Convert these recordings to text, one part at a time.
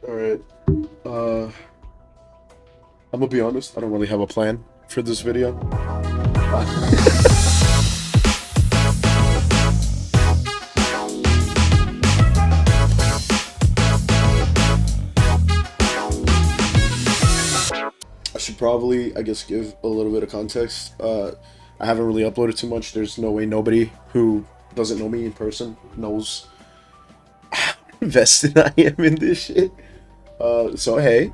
Alright, I'm gonna be honest, I don't really have a plan for this video. I should probably, I guess, give a little bit of context. I haven't really uploaded too much. There's no way nobody who doesn't know me in person knows how invested I am in this shit. So hey,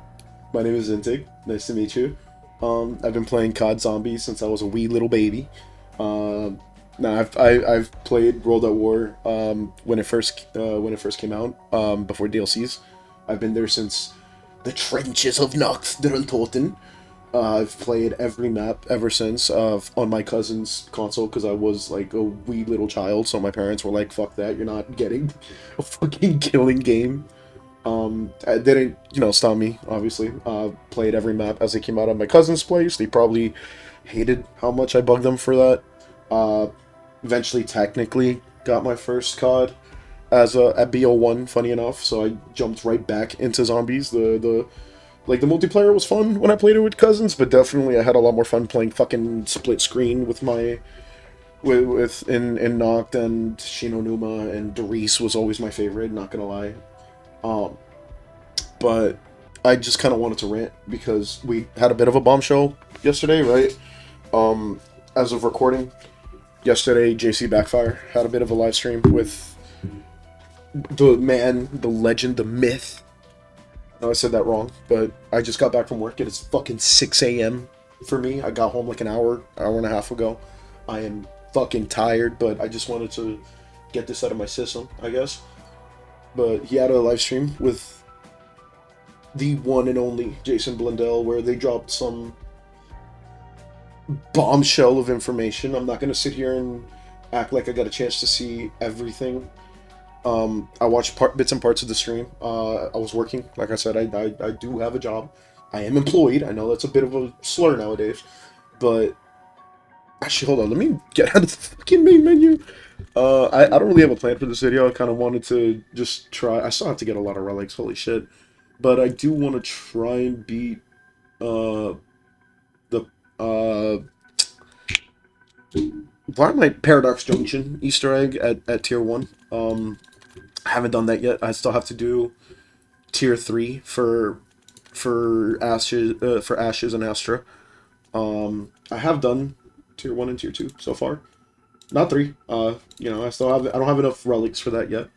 my name is Zintig. Nice to meet you. I've been playing CoD Zombies since I was a wee little baby. Now I've played World at War when it first came out, before DLCs. I've been there since the trenches of Nox Toten. I've played every map ever since on my cousin's console because I was like a wee little child, so my parents were like, "Fuck that, you're not getting a fucking killing game." It didn't, stop me, obviously. Played every map as they came out on my cousin's place. They probably hated how much I bugged them for that. Eventually, technically, got my first COD at BO1, funny enough, so I jumped right back into Zombies. The multiplayer was fun when I played it with cousins, but definitely I had a lot more fun playing fucking split screen with my in Noct, and Shinonuma, and Doris was always my favorite, not gonna lie. But I just kind of wanted to rant because we had a bit of a bombshell yesterday, right? As of recording, yesterday, JC Backfire had a bit of a live stream with the man, the legend, the myth. I said that wrong, but I just got back from work and it's fucking 6 a.m. for me. I got home like an hour and a half ago. I am fucking tired, but I just wanted to get this out of my system, I guess. But he had a live stream with the one and only Jason Blundell where they dropped some bombshell of information. I'm not going to sit here and act like I got a chance to see everything. I watched bits and parts of the stream. I was working. Like I said, I do have a job. I am employed. I know that's a bit of a slur nowadays. But actually, hold on. Let me get out of the fucking main menu. I don't really have a plan for this video. I kind of wanted to just try. I still have to get a lot of relics. Holy shit. But I do want to try and beat why am I Paradox Junction Easter egg at tier 1? I haven't done that yet. I still have to do tier 3 for Ashes and Astra. I have done tier 1 and tier 2 so far. Not 3. I don't have enough relics for that yet.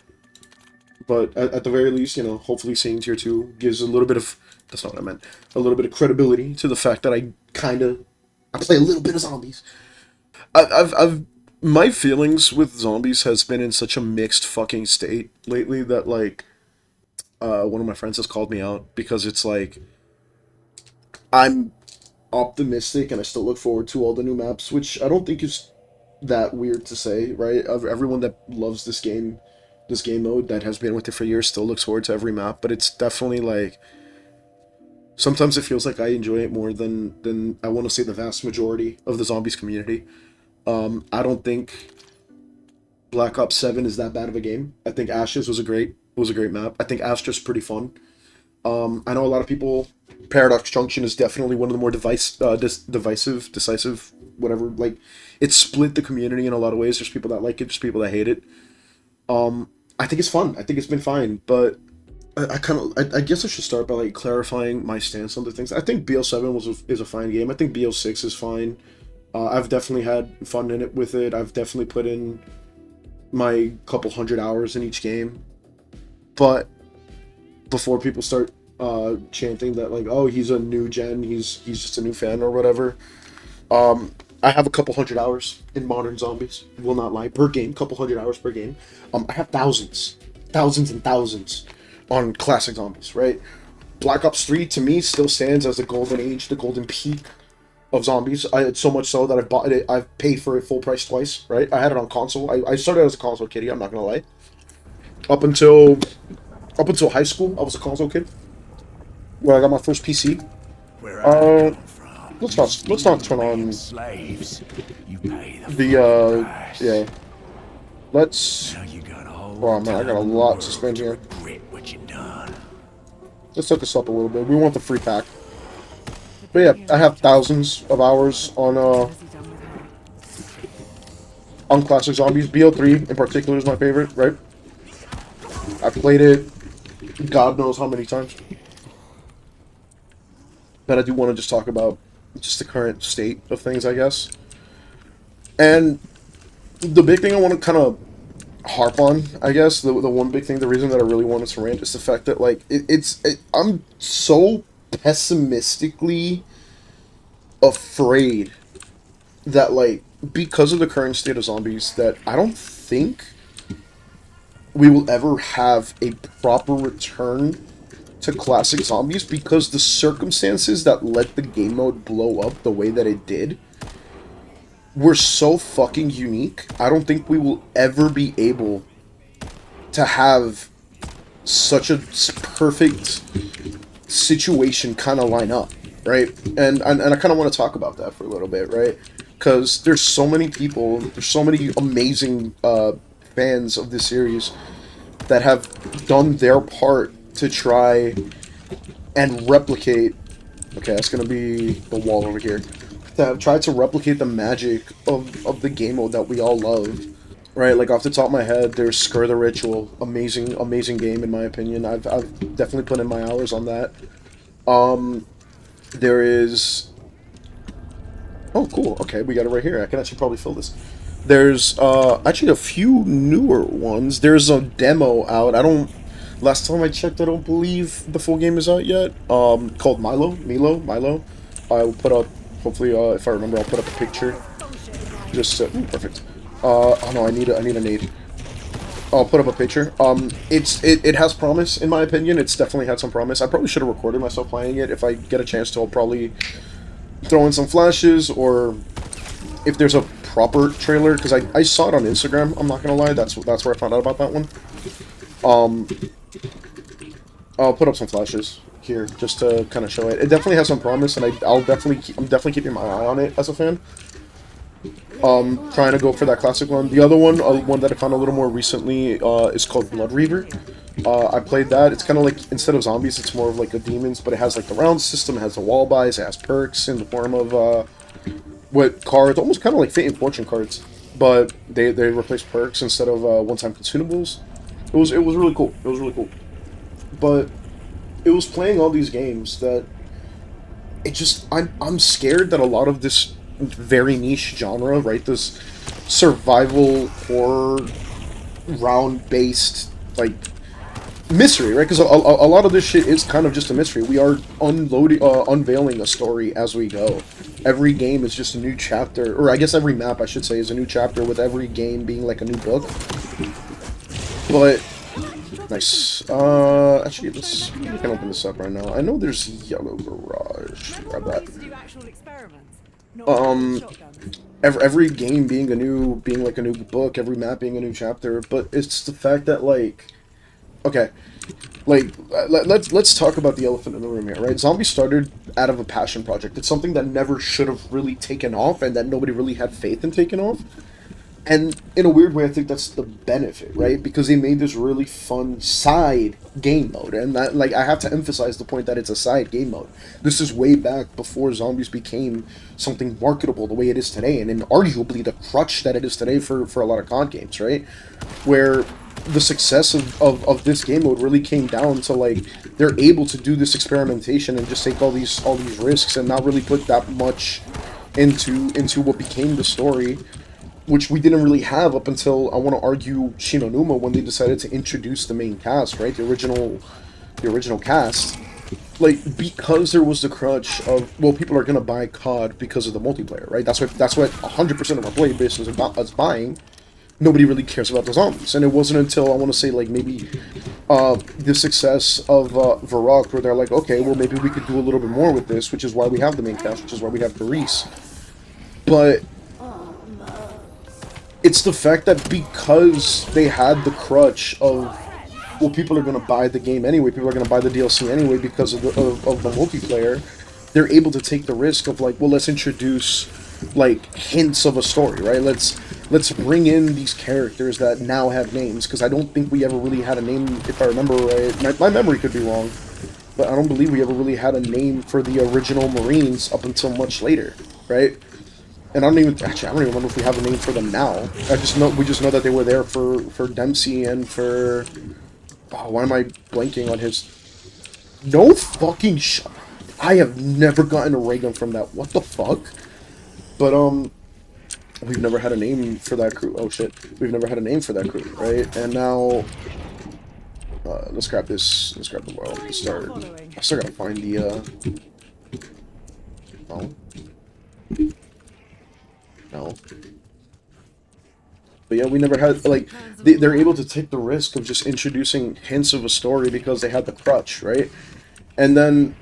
But at the very least, hopefully seeing tier 2 gives a little bit of, that's not what I meant, a little bit of credibility to the fact that I play a little bit of Zombies. My feelings with Zombies has been in such a mixed fucking state lately that, like, one of my friends has called me out because it's like, I'm optimistic and I still look forward to all the new maps, which I don't think is that weird to say, right? Everyone that loves this game mode, that has been with it for years, still looks forward to every map, but it's definitely like, sometimes it feels like I enjoy it more than I want to say the vast majority of the Zombies community. I don't think Black Ops 7 is that bad of a game. I think Ashes was a great map. I think Astra's pretty fun. I know a lot of people, Paradox Junction is definitely one of the more decisive, whatever. Like, it split the community in a lot of ways. There's people that like it, there's people that hate it. I think it's fun. I think it's been fine, but I guess I should start by like clarifying my stance on the things. I think BO7 is a fine game. I think BO6 is fine. I've definitely had fun in it with it. I've definitely put in my couple hundred hours in each game. But before people start chanting that, like, oh, he's a new gen, he's just a new fan or whatever, I have a couple hundred hours in Modern Zombies. Will not lie, per game, couple hundred hours per game. I have thousands and thousands on classic Zombies, right? Black Ops 3 to me still stands as the golden age, the golden peak of Zombies. It's so much so that I've bought it. I've paid for it full price twice. Right? I had it on console. I started as a console kiddie. I'm not gonna lie. Up until high school, I was a console kid. When I got my first PC. Let's not turn on the yeah. Let's. Oh man, I got a lot to spend here. Let's set this up a little bit. We want the free pack. But yeah, I have thousands of hours on classic zombies. BO3 in particular is my favorite, right? I've played it God knows how many times. But I do want to just talk about just the current state of things, I guess. And the big thing I want to kind of harp on, I guess, the one big thing, the reason that I really wanted to rant is the fact that, like, I'm so pessimistically afraid that, like, because of the current state of zombies, that I don't think we will ever have a proper return to classic zombies, because the circumstances that let the game mode blow up the way that it did were so fucking unique. I don't think we will ever be able to have such a perfect situation kind of line up, right? And I kind of want to talk about that for a little bit, right? Because there's so many people, there's so many amazing fans of this series that have done their part to try and replicate. Okay, that's gonna be the wall over here. That have tried to replicate the magic of the game mode that we all love. Right, like off the top of my head, there's Scur the Ritual, amazing game in my opinion. I've definitely put in my hours on that. There is. Oh, cool. Okay, we got it right here. I can actually probably fill this. There's actually a few newer ones. There's a demo out. I don't. Last time I checked, I don't believe the full game is out yet. Called Milo. I will put up. Hopefully, if I remember, I'll put up a picture. Just perfect. Oh no, I need a nade. I'll put up a picture. It has promise in my opinion. It's definitely had some promise. I probably should have recorded myself playing it. If I get a chance to, I'll probably throw in some flashes, or if there's a proper trailer, because I saw it on Instagram. I'm not gonna lie, that's where I found out about that one. I'll put up some flashes here just to kind of show it. It definitely has some promise, and I'm definitely keeping my eye on it as a fan. Trying to go for that classic one. The other one, one that I found a little more recently, is called Blood Reaver. I played that. It's kind of like, instead of zombies, it's more of like a demons, but it has like the round system, it has the wall buys, it has perks in the form of, what cards, almost kind of like Fate and Fortune cards, but they replace perks instead of, one-time consumables. It was really cool. It was really cool. But it was playing all these games that it just, I'm scared that a lot of this very niche genre, right, this survival horror round based like mystery, right, because a lot of this shit is kind of just a mystery. We are unveiling a story as we go. Every game is just a new chapter, or I guess every map, I should say, is a new chapter, with every game being like a new book. But nice. Actually, we can open this up right now. I know there's Yellow Garage. Grab that. Every game being like a new book, every map being a new chapter, but it's the fact that, like, okay, like, let's talk about the elephant in the room here, right? Zombie started out of a passion project. It's something that never should have really taken off, and that nobody really had faith in taking off. And in a weird way, I think that's the benefit, right? Because they made this really fun side game mode. And that, like, I have to emphasize the point that it's a side game mode. This is way back before zombies became something marketable the way it is today. And arguably the crutch that it is today for a lot of COD games, right? Where the success of this game mode really came down to, like, they're able to do this experimentation and just take all these risks and not really put that much into what became the story, which we didn't really have up until, I want to argue, Shinonuma, when they decided to introduce the main cast, right? The original cast. Like, because there was the crutch of, well, people are going to buy COD because of the multiplayer, right? That's what 100% of our player base is buying. Nobody really cares about the zombies. And it wasn't until, I want to say, like, maybe the success of Varrock, where they're like, okay, well, maybe we could do a little bit more with this, which is why we have the main cast, which is why we have Paris. But it's the fact that because they had the crutch of, well, people are going to buy the game anyway, people are going to buy the DLC anyway because of the multiplayer, they're able to take the risk of, like, well, let's introduce, like, hints of a story, right? Let's bring in these characters that now have names, because I don't think we ever really had a name, if I remember right. My memory could be wrong, but I don't believe we ever really had a name for the original Marines up until much later, right? And I don't even remember if we have a name for them now. We just know that they were there for Dempsey and for, oh, why am I blanking on his? No fucking shot. I have never gotten a ray gun from that. What the fuck? But we've never had a name for that crew. Oh shit, we've never had a name for that crew, right? And now, let's grab this. Let's grab the world. Let's start. I still gotta find the. No. No. But yeah, we never had, like, they're able to take the risk of just introducing hints of a story because they had the crutch, right? And then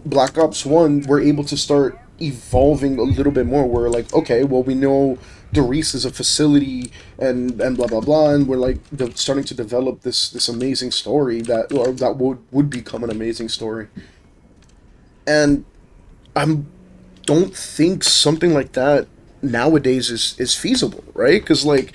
Black Ops 1, we're able to start evolving a little bit more. We're like, okay, well, we know Doris is a facility and blah, blah, blah, and we're, like, starting to develop this amazing story that would become an amazing story. And I don't think something like that nowadays is feasible, right? Because, like,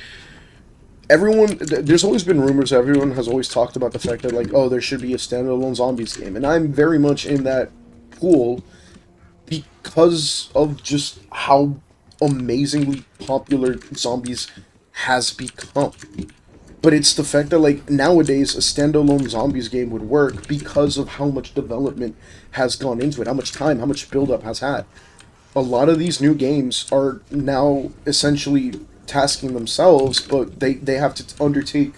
there's always been rumors, everyone has always talked about the fact that, like, oh, there should be a standalone Zombies game, and I'm very much in that pool because of just how amazingly popular Zombies has become. But it's the fact that, like, nowadays a standalone Zombies game would work because of how much development has gone into it, how much time, how much build-up has had. A lot of these new games are now essentially tasking themselves, but they have to undertake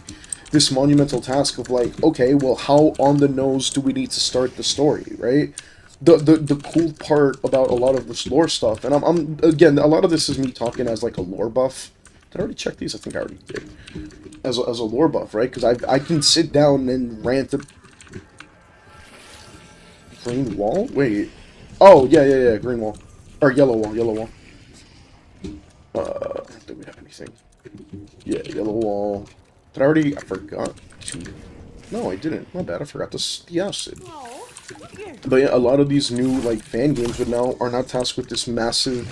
this monumental task of, like, okay, well, how on the nose do we need to start the story, right? The cool part about a lot of this lore stuff, and I'm again, a lot of this is me talking as, like, a lore buff. Did I already check these? I think I already did. As a lore buff, right? Because I can sit down and rant the green wall. Wait, oh yeah, green wall. Or yellow wall. Do we have anything? Yeah, yellow wall. I forgot to... No, I didn't. My bad, I forgot to acid. But yeah, a lot of these new, like, fan games are now tasked with this massive,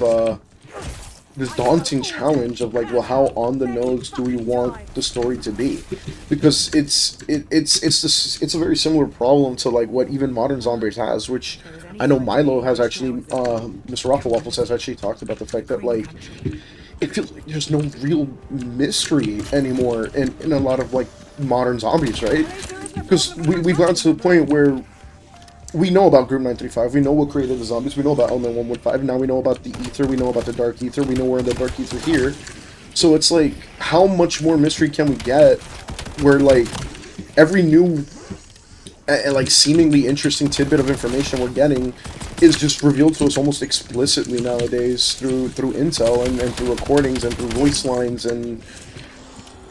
this daunting challenge of, like, well, how on the nose do we want the story to be? Because it's a very similar problem to, like, what even modern Zombies has, which I know Milo has actually, Mr. Raffle Waffles has actually talked about the fact that, like, it feels like there's no real mystery anymore in a lot of, like, modern Zombies, right? Because we've gotten to the point where we know about Group 935, we know what created the Zombies, we know about Element 115, now we know about the Ether, we know about the Dark Ether, we know we're in the Dark Ether here. So it's like, how much more mystery can we get where, like, every new and, like, seemingly interesting tidbit of information we're getting is just revealed to us almost explicitly nowadays through intel and through recordings and through voice lines, and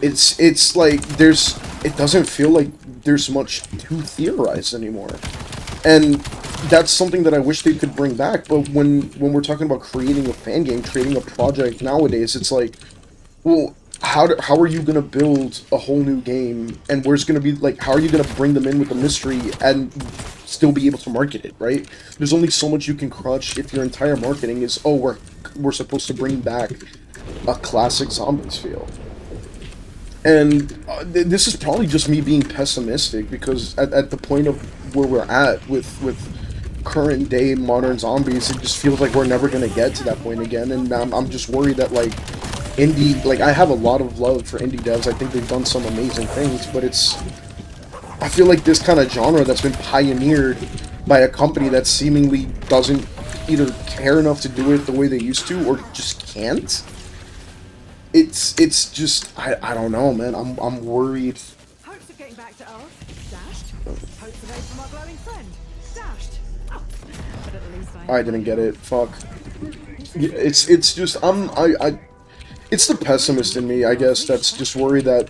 it's like it doesn't feel like there's much to theorize anymore. And that's something that I wish they could bring back, but when we're talking about creating a fan game, creating a project nowadays, it's like, well, how are you going to build a whole new game, and where's going to be, like, how are you going to bring them in with the mystery and still be able to market it, right? There's only so much you can crunch if your entire marketing is, oh, we're supposed to bring back a classic Zombies feel. And this is probably just me being pessimistic, because at the point of where we're at with current day modern Zombies, it just feels like we're never going to get to that point again, and I'm just worried that, like, I have a lot of love for indie devs. I think they've done some amazing things, but I feel like this kind of genre that's been pioneered by a company that seemingly doesn't either care enough to do it the way they used to, or just can't. It's just, I don't know, man. I'm worried. Hopes of getting back to Earth, dashed. Hopes of aid from our glowing friend, dashed. Oh, but at least I didn't get it. Fuck. It's just, it's the pessimist in me, I guess, that's just worried that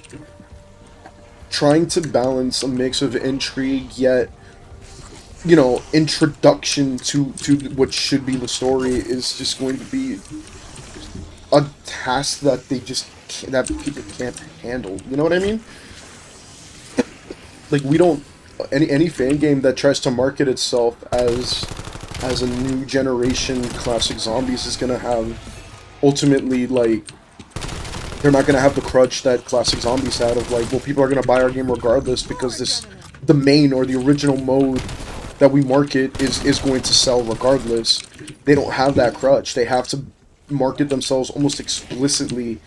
trying to balance a mix of intrigue, yet, you know, introduction to what should be the story is just going to be a task that that people can't handle. You know what I mean? Like, we don't... Any fan game that tries to market itself as a new generation classic Zombies is gonna have, ultimately, like, they're not gonna have the crutch that classic Zombies had of, like, well, people are gonna buy our game regardless because the main or the original mode that we market is going to sell regardless. They don't have that crutch. They have to market themselves almost explicitly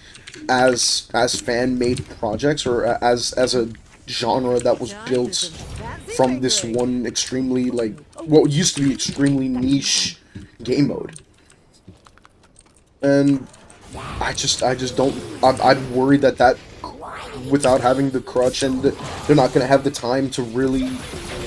as fan-made projects, or as a genre that was built from this one extremely, like, what used to be extremely niche game mode. And I just don't. I'm worried that without having the crutch, and they're not gonna have the time to really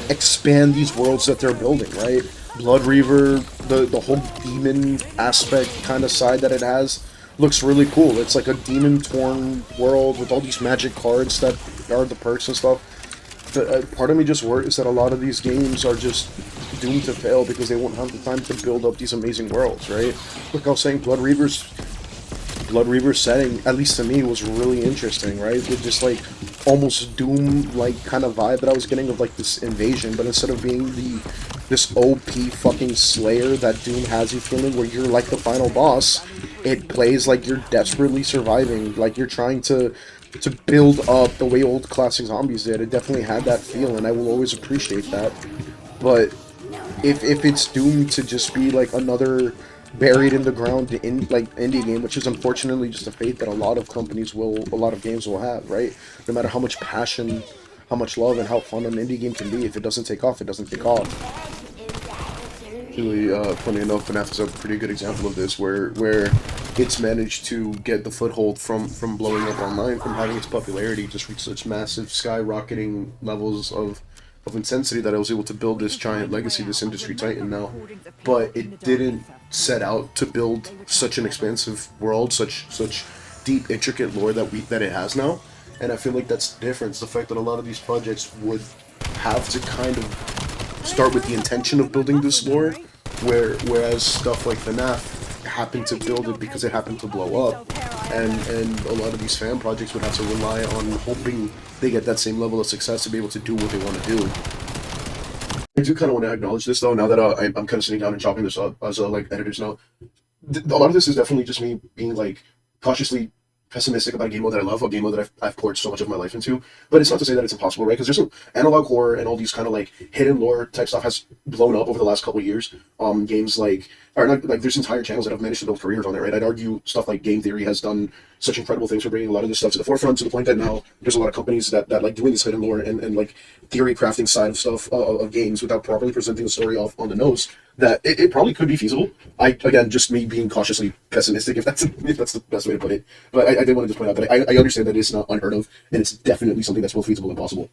expand these worlds that they're building, right? Blood Reaver, the whole demon aspect kind of side that it has, looks really cool. It's like a demon-torn world with all these magic cards that are the perks and stuff. Part of me just worries that a lot of these games are just doomed to fail because they won't have the time to build up these amazing worlds, right? Like I was saying, Blood Reaver's setting, at least to me, was really interesting, right? With just like almost Doom-like kind of vibe that I was getting of like this invasion, but instead of being this OP fucking Slayer that Doom has you feeling, where you're like the final boss, it plays like you're desperately surviving, like you're trying to build up the way old classic Zombies did. It definitely had that feel, and I will always appreciate that. But if it's doomed to just be like another buried in the ground indie game, which is unfortunately just a fate that a lot of games will have, right? No matter how much passion, how much love, and how fun an indie game can be, if it doesn't take off, it doesn't take off. Actually, funny enough, FNAF is a pretty good example of this, where it's managed to get the foothold from blowing up online, from having its popularity just reach such massive skyrocketing levels of intensity that I was able to build this giant legacy, this industry titan now. But it didn't set out to build such an expansive world, such deep, intricate lore that it has now. And I feel like that's the difference. The fact that a lot of these projects would have to kind of start with the intention of building this lore, whereas stuff like FNAF happened to build it because it happened to blow up, and a lot of these fan projects would have to rely on hoping they get that same level of success to be able to do what they want to do. I do kind of want to acknowledge this though, now that I'm kind of sitting down and chopping this up as a like editor's note. A lot of this is definitely just me being like cautiously pessimistic about a game mode that I love, a game mode that I've poured so much of my life into. But it's not to say that it's impossible, right? Because there's some analog horror and all these kind of like hidden lore type stuff has blown up over the last couple of years. Games like, or not, like there's entire channels that have managed to build careers on it, right? I'd argue stuff like Game Theory has done such incredible things for bringing a lot of this stuff to the forefront, to the point that now there's a lot of companies that like doing this hidden lore and like theory crafting side of stuff of games without properly presenting the story off on the nose. That it probably could be feasible. Again, just me being cautiously pessimistic, if that's the best way to put it. But I did want to just point out that I understand that it's not unheard of, and it's definitely something that's both feasible and possible.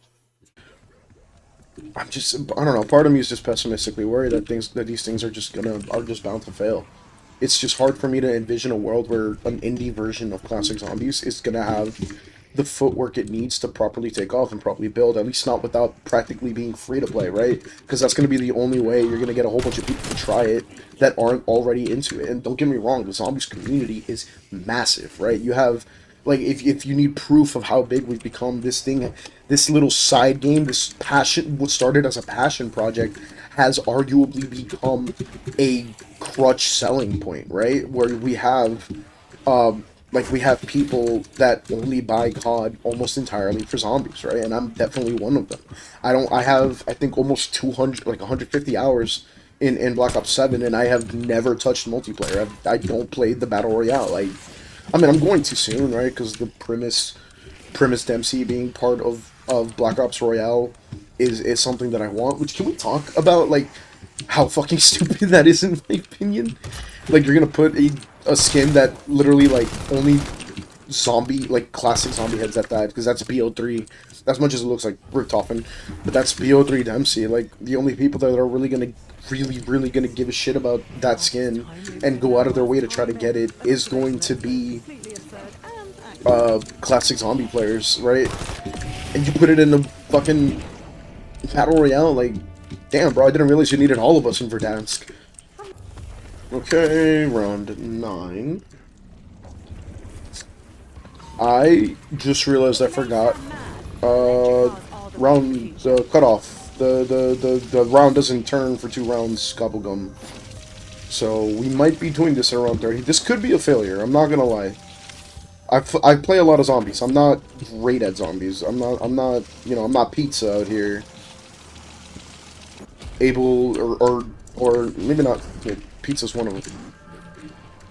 I don't know. Part of me is just pessimistically worried that these things are just bound to fail. It's just hard for me to envision a world where an indie version of classic Zombies is gonna have the footwork it needs to properly take off and properly build, at least not without practically being free to play, right? Because that's going to be the only way you're going to get a whole bunch of people to try it that aren't already into it. And don't get me wrong, the Zombies community is massive, right? You have, like, if you need proof of how big we've become, this little side game, this passion, what started as a passion project, has arguably become a crutch selling point, right? Where we have, we have people that only buy CoD almost entirely for zombies, right? And I'm definitely one of them. I have, I think, almost 200, like 150 hours in Black Ops 7, and I have never touched multiplayer. I don't play the Battle Royale. I mean, I'm going to soon, right? Because the premise Dempsey being part of Black Ops Royale is something that I want. Which, can we talk about, like, how fucking stupid that is, in my opinion? Like, you're gonna put a skin that literally, like, only zombie, like, classic zombie heads at that, because that's BO3, as much as it looks like Richtofen, but that's BO3 Dempsey. Like, the only people that are really gonna give a shit about that skin and go out of their way to try to get it is going to be classic zombie players, right? And you put it in the fucking Battle Royale, like, damn, bro, I didn't realize you needed all of us in Verdansk. Okay, round 9. I just realized I forgot. Round cutoff. The round doesn't turn for 2 rounds, Gobblegum. So we might be doing this at around 30. This could be a failure. I'm not gonna lie. I play a lot of zombies. I'm not great at zombies. I'm not. You know, I'm not pizza out here. able, or maybe not. Yeah, pizza's one of them.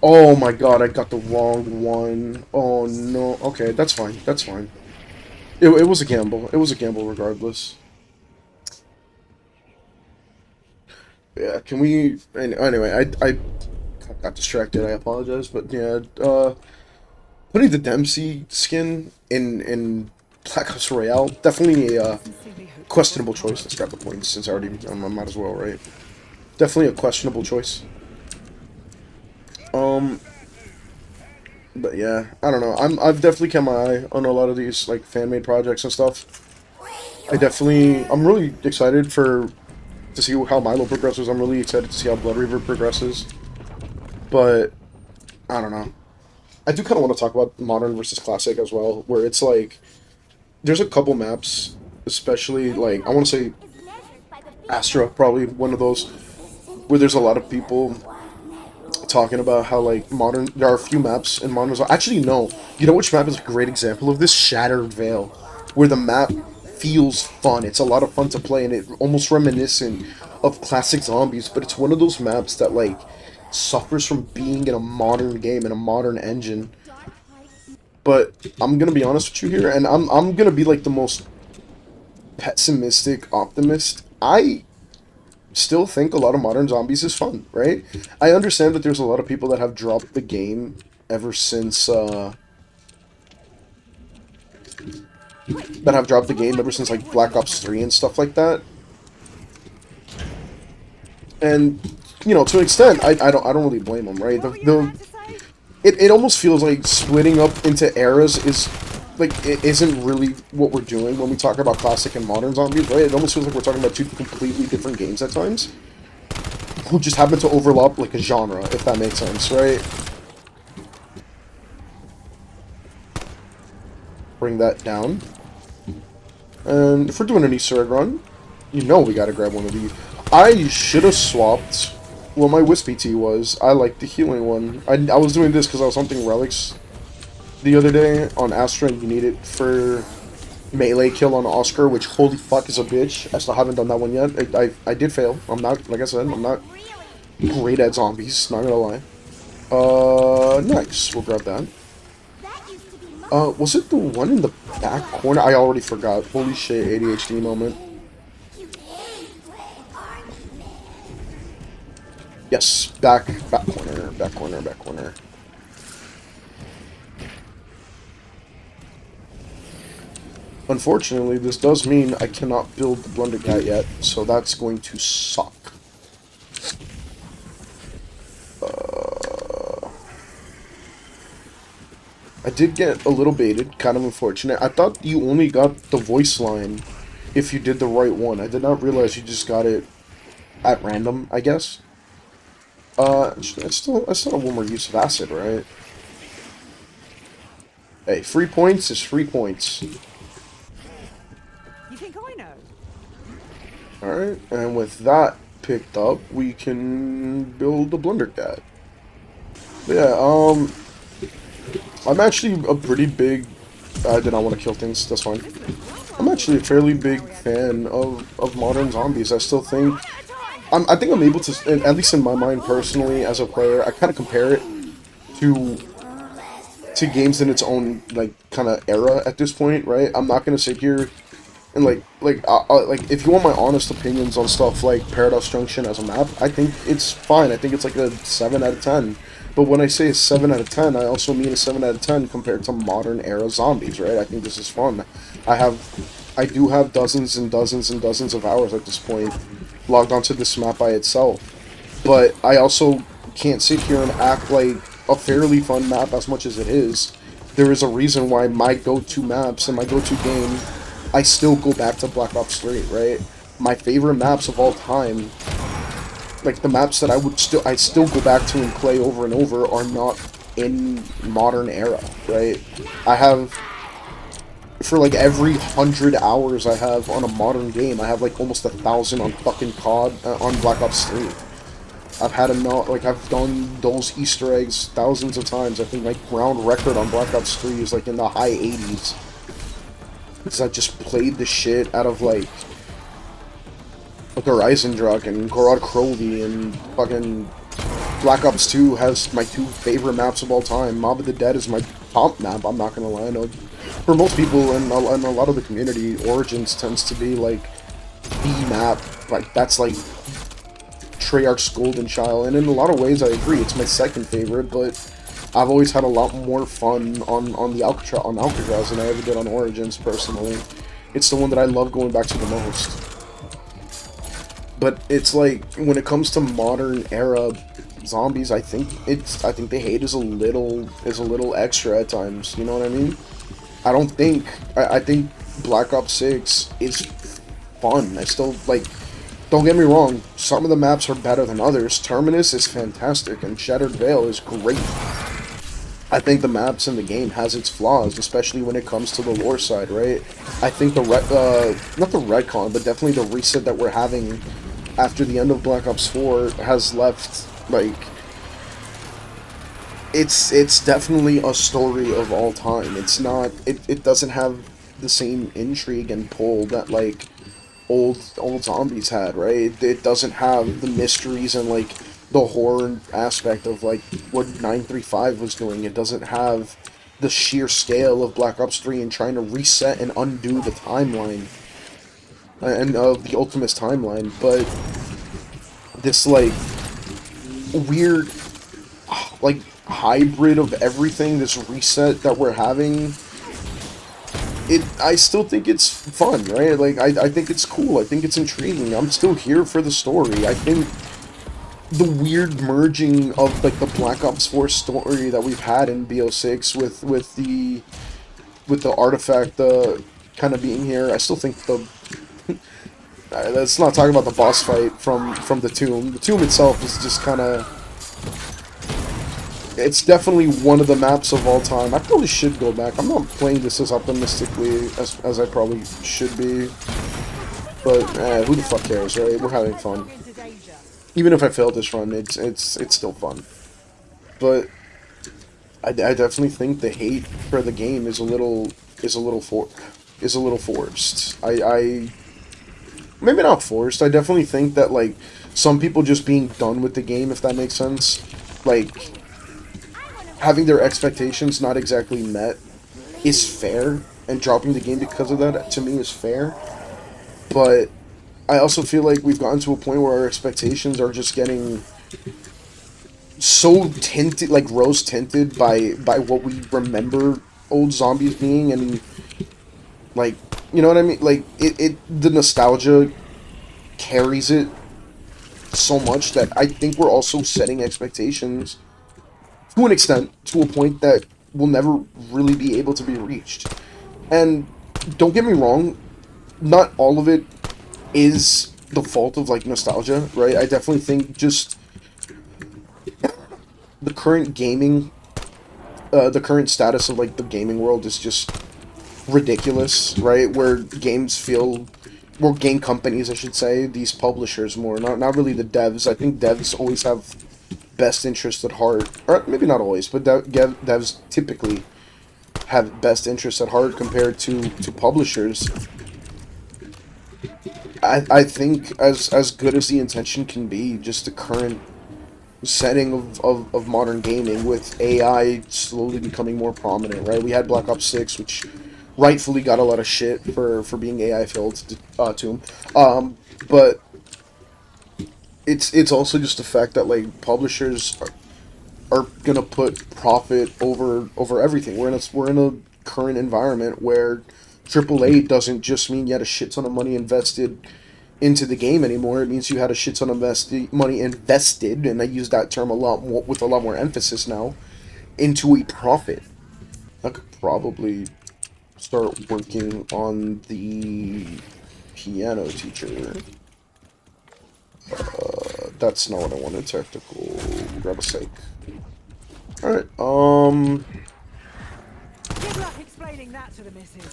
Oh my god, I got the wrong one. Oh no. Okay, that's fine. That's fine. It was a gamble. It was a gamble regardless. Yeah, can we... Anyway, I got distracted. I apologize. But yeah, putting the Dempsey skin in Black Ops Royale, definitely a Sincerely hope you questionable will choice. Let's grab the points since I already... I might as well, right? Definitely a questionable choice. But yeah, I don't know. I've definitely kept my eye on a lot of these like fan-made projects and stuff. I'm really excited to see how Milo progresses. I'm really excited to see how Blood Reaver progresses. But I don't know. I do kind of want to talk about modern versus classic as well, where it's like there's a couple maps, especially like I want to say Astra, probably one of those where there's a lot of people talking about how like modern there are a few maps in modern. Actually, no. You know which map is a great example of this? Shattered Veil, where the map feels fun. It's a lot of fun to play, and it almost reminiscent of classic Zombies. But it's one of those maps that like suffers from being in a modern game in a modern engine. But I'm gonna be honest with you here, and I'm gonna be like the most pessimistic optimist. I still think a lot of modern zombies is fun, right? I understand that there's a lot of people that have dropped the game ever since like Black Ops 3 and stuff like that. And you know, to an extent, I don't really blame them, right? What were you about to say? It almost feels like splitting up into eras is like it isn't really what we're doing when we talk about classic and modern zombies, right? It almost feels like we're talking about two completely different games at times, who just happen to overlap like a genre, if that makes sense, right? Bring that down. And if we're doing an Easter egg run, you know we gotta grab one of these. I should have swapped what my Wispy Tea was. I like the healing one. I was doing this because I was hunting relics the other day on Astra, and you need it for melee kill on Oscar, which holy fuck is a bitch. I still haven't done that one yet. I did fail. I'm not, like I said, I'm not great at zombies, not gonna lie. Nice. We'll grab that. Was it the one in the back corner? I already forgot. Holy shit, ADHD moment. Yes, back corner, back corner, back corner. Unfortunately, this does mean I cannot build the Blunder Cat yet, so that's going to suck. I did get a little baited, kind of unfortunate. I thought you only got the voice line if you did the right one. I did not realize you just got it at random, I guess. I still have one more use of acid, right? Hey, free points is free points. You think I know? Alright, and with that picked up, we can build the Blunder Cat. But yeah, I'm actually a pretty big... I did not want to kill things, that's fine. I'm actually a fairly big fan of modern zombies. I still think... I think I'm able to, at least in my mind personally, as a player, I kind of compare it to games in its own, like, kind of era at this point, right? I'm not going to sit here and, like, if you want my honest opinions on stuff like Paradox Junction as a map, I think it's fine. I think it's like a 7 out of 10. But when I say a 7 out of 10, I also mean a 7 out of 10 compared to modern era zombies, right? I think this is fun. I do have dozens and dozens and dozens of hours at this point logged onto this map by itself. But I also can't sit here and act like a fairly fun map as much as it is. There is a reason why my go-to maps and my go-to game, I still go back to Black Ops 3, right? My favorite maps of all time, like the maps that I still go back to and play over and over, are not in modern era, right? I have, for like every 100 hours I have on a modern game, I have like almost 1,000 on fucking CoD, on Black Ops 3. I've had enough, like I've done those Easter eggs thousands of times. I think my ground record on Black Ops 3 is like in the high 80s. Because I just played the shit out of like with Horizon Drug and Gorod Crowley and fucking Black Ops 2 has my two favorite maps of all time. Mob of the Dead is my top map, I'm not gonna lie. I know for most people and a lot of the community, Origins tends to be like the map. Like, that's like Treyarch's golden child, and in a lot of ways I agree, it's my second favorite, but I've always had a lot more fun on Alcatraz than I ever did on Origins, personally. It's the one that I love going back to the most. But it's like, when it comes to modern era zombies, I think the hate is a little extra at times, you know what I mean? I think Black Ops 6 is fun. I still, like, don't get me wrong, some of the maps are better than others. Terminus is fantastic, and Shattered Veil is great. I think the maps in the game has its flaws, especially when it comes to the lore side, right? I think not the retcon, but definitely the reset that we're having after the end of Black Ops 4 has left, like, it's definitely a story of all time. It's not, it doesn't have the same intrigue and pull that, like, old zombies had, right? It doesn't have the mysteries and, like, the horror aspect of, like, what 935 was doing. It doesn't have the sheer scale of Black Ops 3 and trying to reset and undo the timeline and of the Ultimate's timeline, but this, like, weird, like, hybrid of everything, this reset that we're having, I still think it's fun, right? Like, I think it's cool, I think it's intriguing, I'm still here for the story. I think the weird merging of, like, the Black Ops 4 story that we've had in BO6 with the artifact kind of being here, I still think the let's not talk about the boss fight from the tomb. The tomb itself is just kind of, it's definitely one of the maps of all time. I probably should go back. I'm not playing this as optimistically as I probably should be, but who the fuck cares, right? We're having fun. Even if I failed this run, it's still fun. But I definitely think the hate for the game is a little forced. I maybe not forced. I definitely think that, like, some people just being done with the game, if that makes sense, like, having their expectations not exactly met is fair, and dropping the game because of that, to me, is fair. But I also feel like we've gotten to a point where our expectations are just getting so tinted, like rose tinted by what we remember old zombies being, and, like, you know what I mean? Like, the nostalgia carries it so much that I think we're also setting expectations to an extent, to a point that will never really be able to be reached. And don't get me wrong, not all of it is the fault of, like, nostalgia, right? I definitely think just the current gaming, the current status of, like, the gaming world is just ridiculous, right? Where game companies, I should say, these publishers more, not really the devs. I think devs always have best interest at heart, or maybe not always, but devs typically have best interest at heart compared to publishers. I think as good as the intention can be, just the current setting of modern gaming with AI slowly becoming more prominent, right? We had Black Ops 6, which rightfully got a lot of shit for being AI filled, Tomb. But it's also just the fact that, like, publishers are gonna put profit over everything. We're in a current environment where AAA doesn't just mean you had a shit ton of money invested into the game anymore. It means you had a shit ton of money invested, and I use that term a lot more, with a lot more emphasis now, into a profit. I could probably start working on the piano teacher. That's not what I wanted. Technical. Grab a sec. Alright, Good luck explaining that to the missus.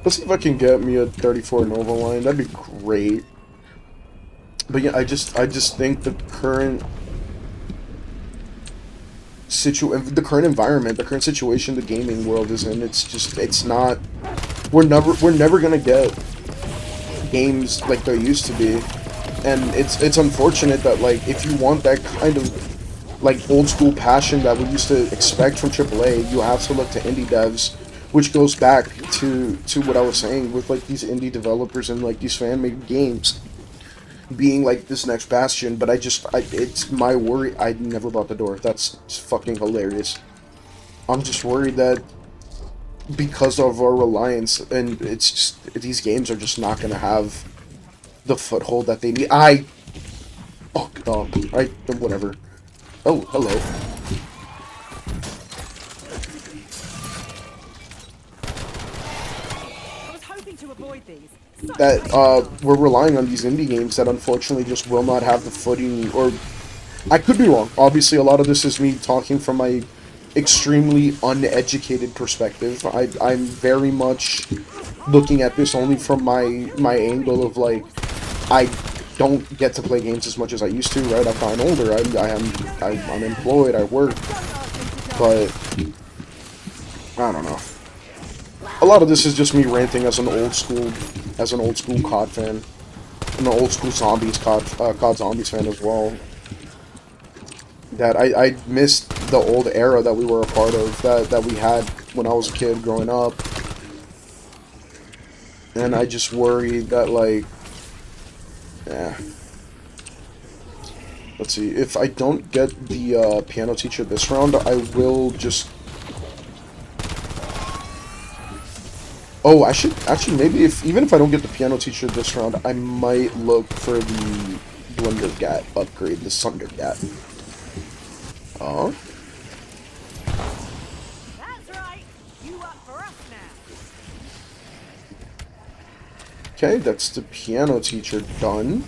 let's see if I can get me a 34 Nova line. That'd be great. But yeah, I just think the current environment, the current situation the gaming world is in, it's not, we're never gonna get games like there used to be. And it's unfortunate that, like, if you want that kind of, like, old school passion that we used to expect from AAA, you have to look to indie devs, which goes back to what I was saying with, like, these indie developers and, like, these fan-made games being, like, this next bastion. But it's my worry. I never bought the door. That's fucking hilarious. I'm just worried that because of our reliance, and it's just, these games are just not gonna have the foothold that they need. Oh, whatever. Oh, hello. I was hoping to avoid these. Such That, pain in the arse. we're relying on these indie games that unfortunately just will not have the footing, or, I could be wrong. Obviously, a lot of this is me talking from my extremely uneducated perspective. I'm very much looking at this only from my angle of, like, I don't get to play games as much as I used to, right? I've gotten older. I'm unemployed. I work, Don't ask him to die. but I don't know. A lot of this is just me ranting as an old school COD fan, and an old school Zombies COD Zombies fan as well. That I missed the old era that we were a part of, that we had when I was a kid growing up, and I just worry that, like, yeah. Let's see, if I don't get the piano teacher this round, I will just... Oh, I should actually, maybe, even if I don't get the piano teacher this round, I might look for the Blundergat upgrade, the Sundergat. Oh. That's right. You up for us now. Okay, that's the piano teacher done.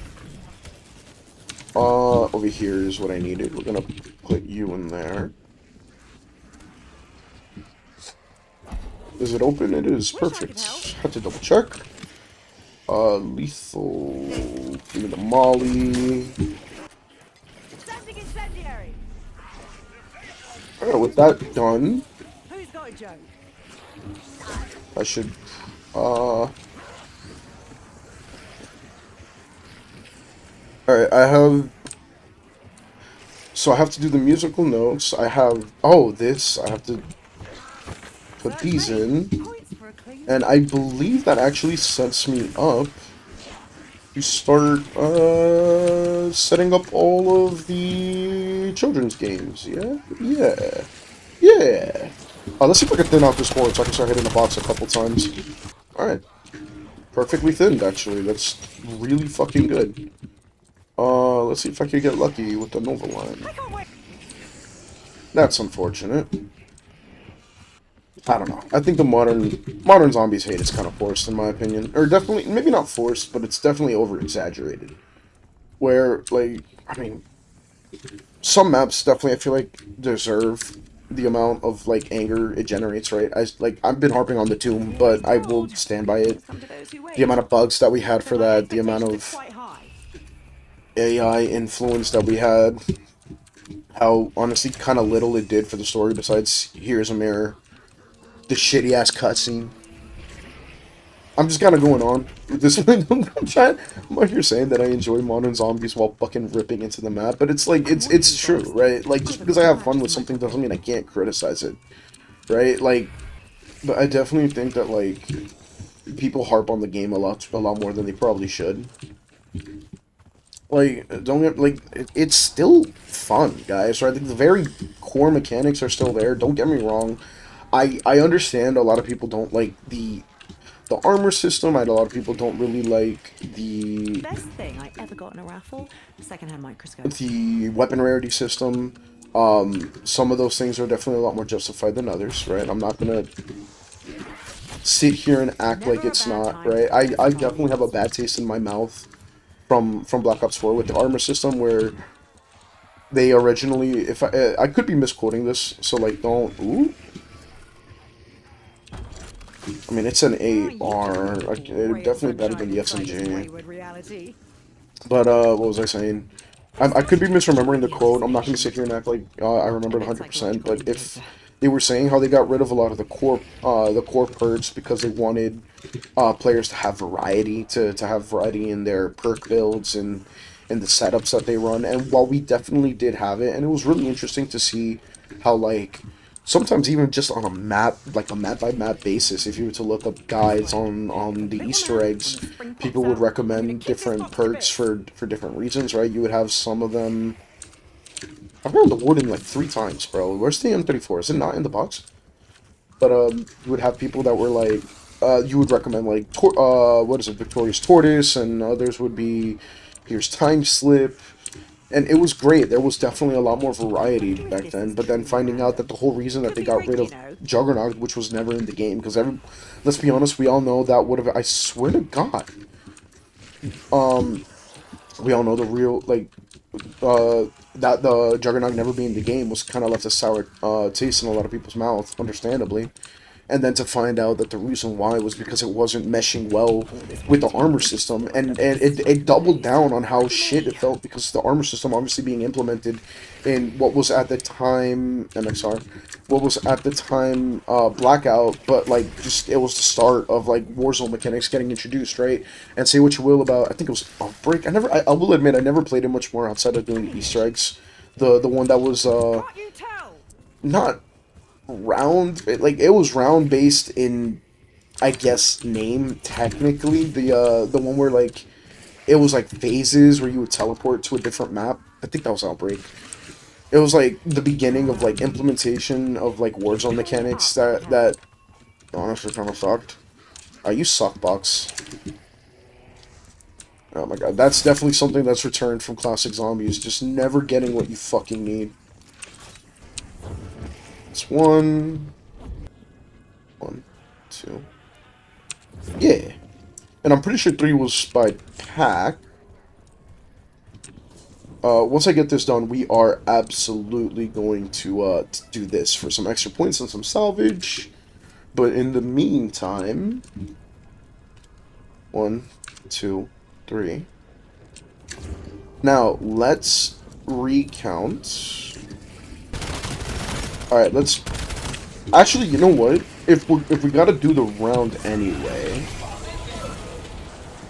Over here is what I needed. We're gonna put you in there. Is it open? It is. Wish I could Perfect. help. Have to double check. Lethal. Give me the molly. Sending incendiary. Alright, with that done, Who's got a joke? I should, Alright, I have... So I have to do the musical notes. I have... Oh, this. I have to put these in. Points for a clean. And I believe that actually sets me up to start, setting up all of the children's games. Yeah? Yeah. Yeah. Let's see if I can thin out this board so I can start hitting the box a couple times. Alright. Perfectly thinned, actually. That's really fucking good. Let's see if I can get lucky with the Nova line. I can't wait. That's unfortunate. I don't know. I think the modern zombies hate is kind of forced, in my opinion. Or definitely, maybe not forced, but it's definitely over-exaggerated. Where, like, I mean, some maps definitely, I feel like, deserve the amount of, like, anger it generates, right? I've been harping on the Tomb, but I will stand by it. Come to those who wait. The amount of bugs that we had But for my that, the amount expectations are of quite high. AI influence that we had, how, honestly, kind of little it did for the story besides, here's a mirror. The shitty-ass cutscene. I'm just kind of going on with this one. I'm out here saying that I enjoy modern zombies while fucking ripping into the map, but it's like, it's true, right? Like, just because I have fun with something doesn't mean I can't criticize it, right? Like, but I definitely think that, like, people harp on the game a lot more than they probably should. Like, don't get, like, it's still fun, guys, right? Like, the very core mechanics are still there, don't get me wrong. I understand a lot of people don't like the armor system. A lot of people don't really like the Best thing I ever got in a raffle, secondhand microscope. weapon rarity system. Some of those things are definitely a lot more justified than others, right? I'm not gonna sit here and act like it's not, right? I definitely have a bad taste in my mouth from Black Ops 4 with the armor system, where they originally, if I could be misquoting this, so, like, don't... Ooh. I mean, it's an AR. Definitely better than the SMG. But, what was I saying? I could be misremembering the quote. I'm not going to sit here and act like I remember it 100%. But if they were saying how they got rid of a lot of the core perks because they wanted players to have variety, to have variety in their perk builds and the setups that they run. And while we definitely did have it, and it was really interesting to see how, like, sometimes even just on a map, like a map by map basis, if you were to look up guides on the Easter eggs, people would recommend different perks for different reasons, right? You would have some of them. I've rolled the warden like 3 times, bro. Where's the M34? Is it not in the box? But you would have people that were like, you would recommend like, what is it, Victorious Tortoise, and others would be, here's Time Slip, and it was great. There was definitely a lot more variety back then. But then finding out that the whole reason that they got rid of Juggernaut, which was never in the game, because let's be honest, we all know that would have. I swear to God, we all know the real that the Juggernaut never being in the game was kind of left a sour taste in a lot of people's mouth, understandably. And then to find out that the reason why was because it wasn't meshing well with the armor system, and it doubled down on how shit it felt, because the armor system obviously being implemented in what was at the time MXR, what was at the time Blackout, but like just it was the start of like Warzone mechanics getting introduced, right? And say what you will about, I think it was Outbreak. I will admit I never played it much more outside of doing Easter eggs. The one that was not round, it was round based in, I guess, name technically. The one where like it was like phases where you would teleport to a different map. I think that was Outbreak. It was like the beginning of like implementation of like Warzone mechanics that honestly kind of sucked. You suck, Box. Oh my god, that's definitely something that's returned from classic Zombies. Just never getting what you fucking need. It's one, 2. Yeah. And I'm pretty sure 3 was by pack. Once I get this done, we are absolutely going to do this for some extra points and some salvage. But in the meantime, 1, 2, 3. Now, let's recount. Alright, let's... Actually, you know what? If we gotta do the round anyway...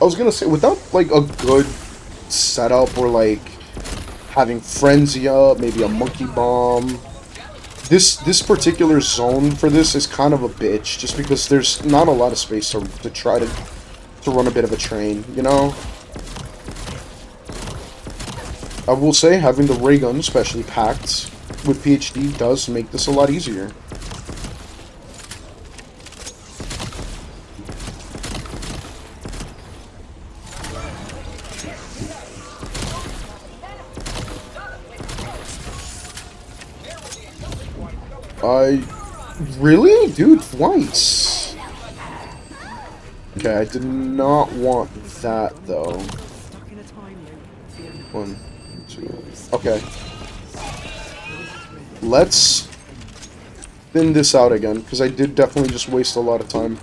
I was gonna say, without, like, a good setup or, like, having Frenzy up, maybe a Monkey Bomb... This particular zone for this is kind of a bitch, just because there's not a lot of space to try to run a bit of a train, you know? I will say, having the ray gun, especially packed with PhD, does make this a lot easier. Really? Dude, twice. Okay, I did not want that, though. 1, 2... Okay. Let's thin this out again, because I did definitely just waste a lot of time.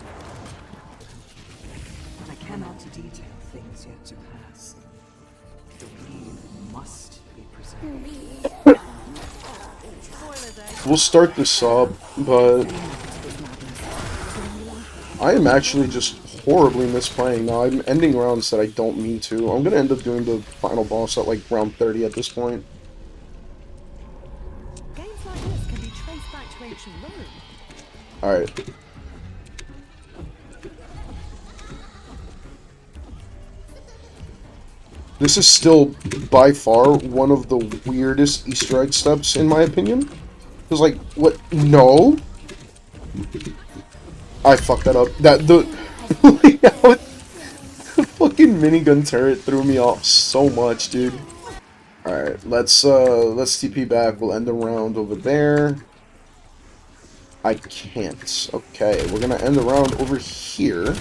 I cannot detail things yet to pass. The real must be preserved. We'll start this up, but I am actually just horribly misplaying now. I'm ending rounds that I don't mean to. I'm gonna end up doing the final boss at like round 30 at this point. Games like this can be traced back to ancient Rome. Alright. This is still, by far, one of the weirdest Easter egg steps, in my opinion. Because, like, what? No? I fucked that up. The fucking minigun turret threw me off so much, dude. Alright, let's TP back. We'll end the round over there. I can't. Okay, we're gonna end the round over here.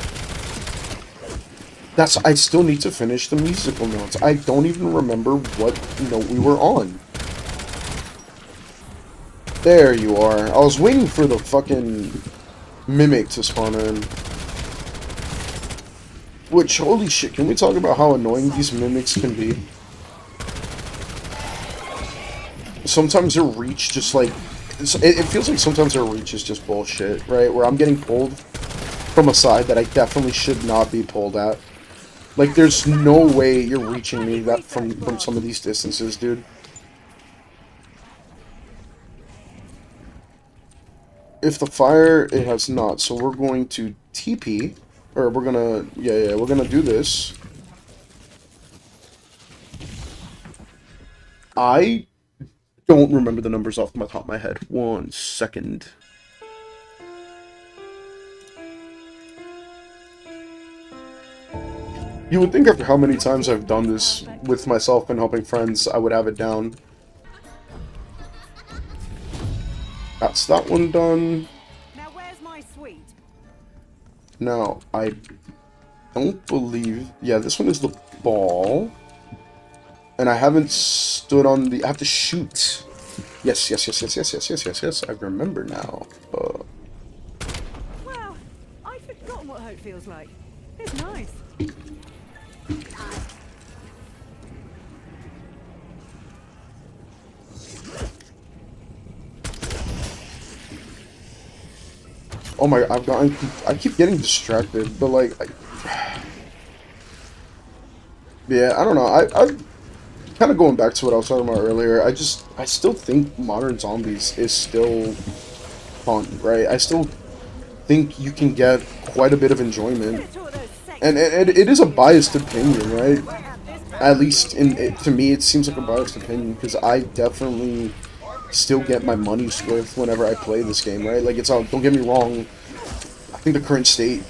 I still need to finish the musical notes. I don't even remember what note we were on. There you are. I was waiting for the fucking mimic to spawn in. Which, holy shit, can we talk about how annoying these mimics can be? Sometimes their reach just like... It feels like sometimes their reach is just bullshit, right? Where I'm getting pulled from a side that I definitely should not be pulled at. Like, there's no way you're reaching me that from some of these distances, dude. If the fire, it has not. So we're going to TP, or we're gonna, yeah, we're gonna do this. I don't remember the numbers off the top of my head. 1 second. You would think after how many times I've done this with myself and helping friends, I would have it down. That's that one done. Now where's my suite? Now, I don't believe... Yeah, this one is the ball. And I haven't stood on the... I have to shoot. Yes. I remember now. Wow, I've forgotten what hope feels like. It's nice. Oh my... I keep getting distracted, but like... yeah, I don't know. I've kind of going back to what I was talking about earlier. I still think modern zombies is still fun, right? I still think you can get quite a bit of enjoyment, and it is a biased opinion, right? At least to me, it seems like a biased opinion because I definitely still get my money's worth whenever I play this game, right? Like, it's don't get me wrong. I think the current state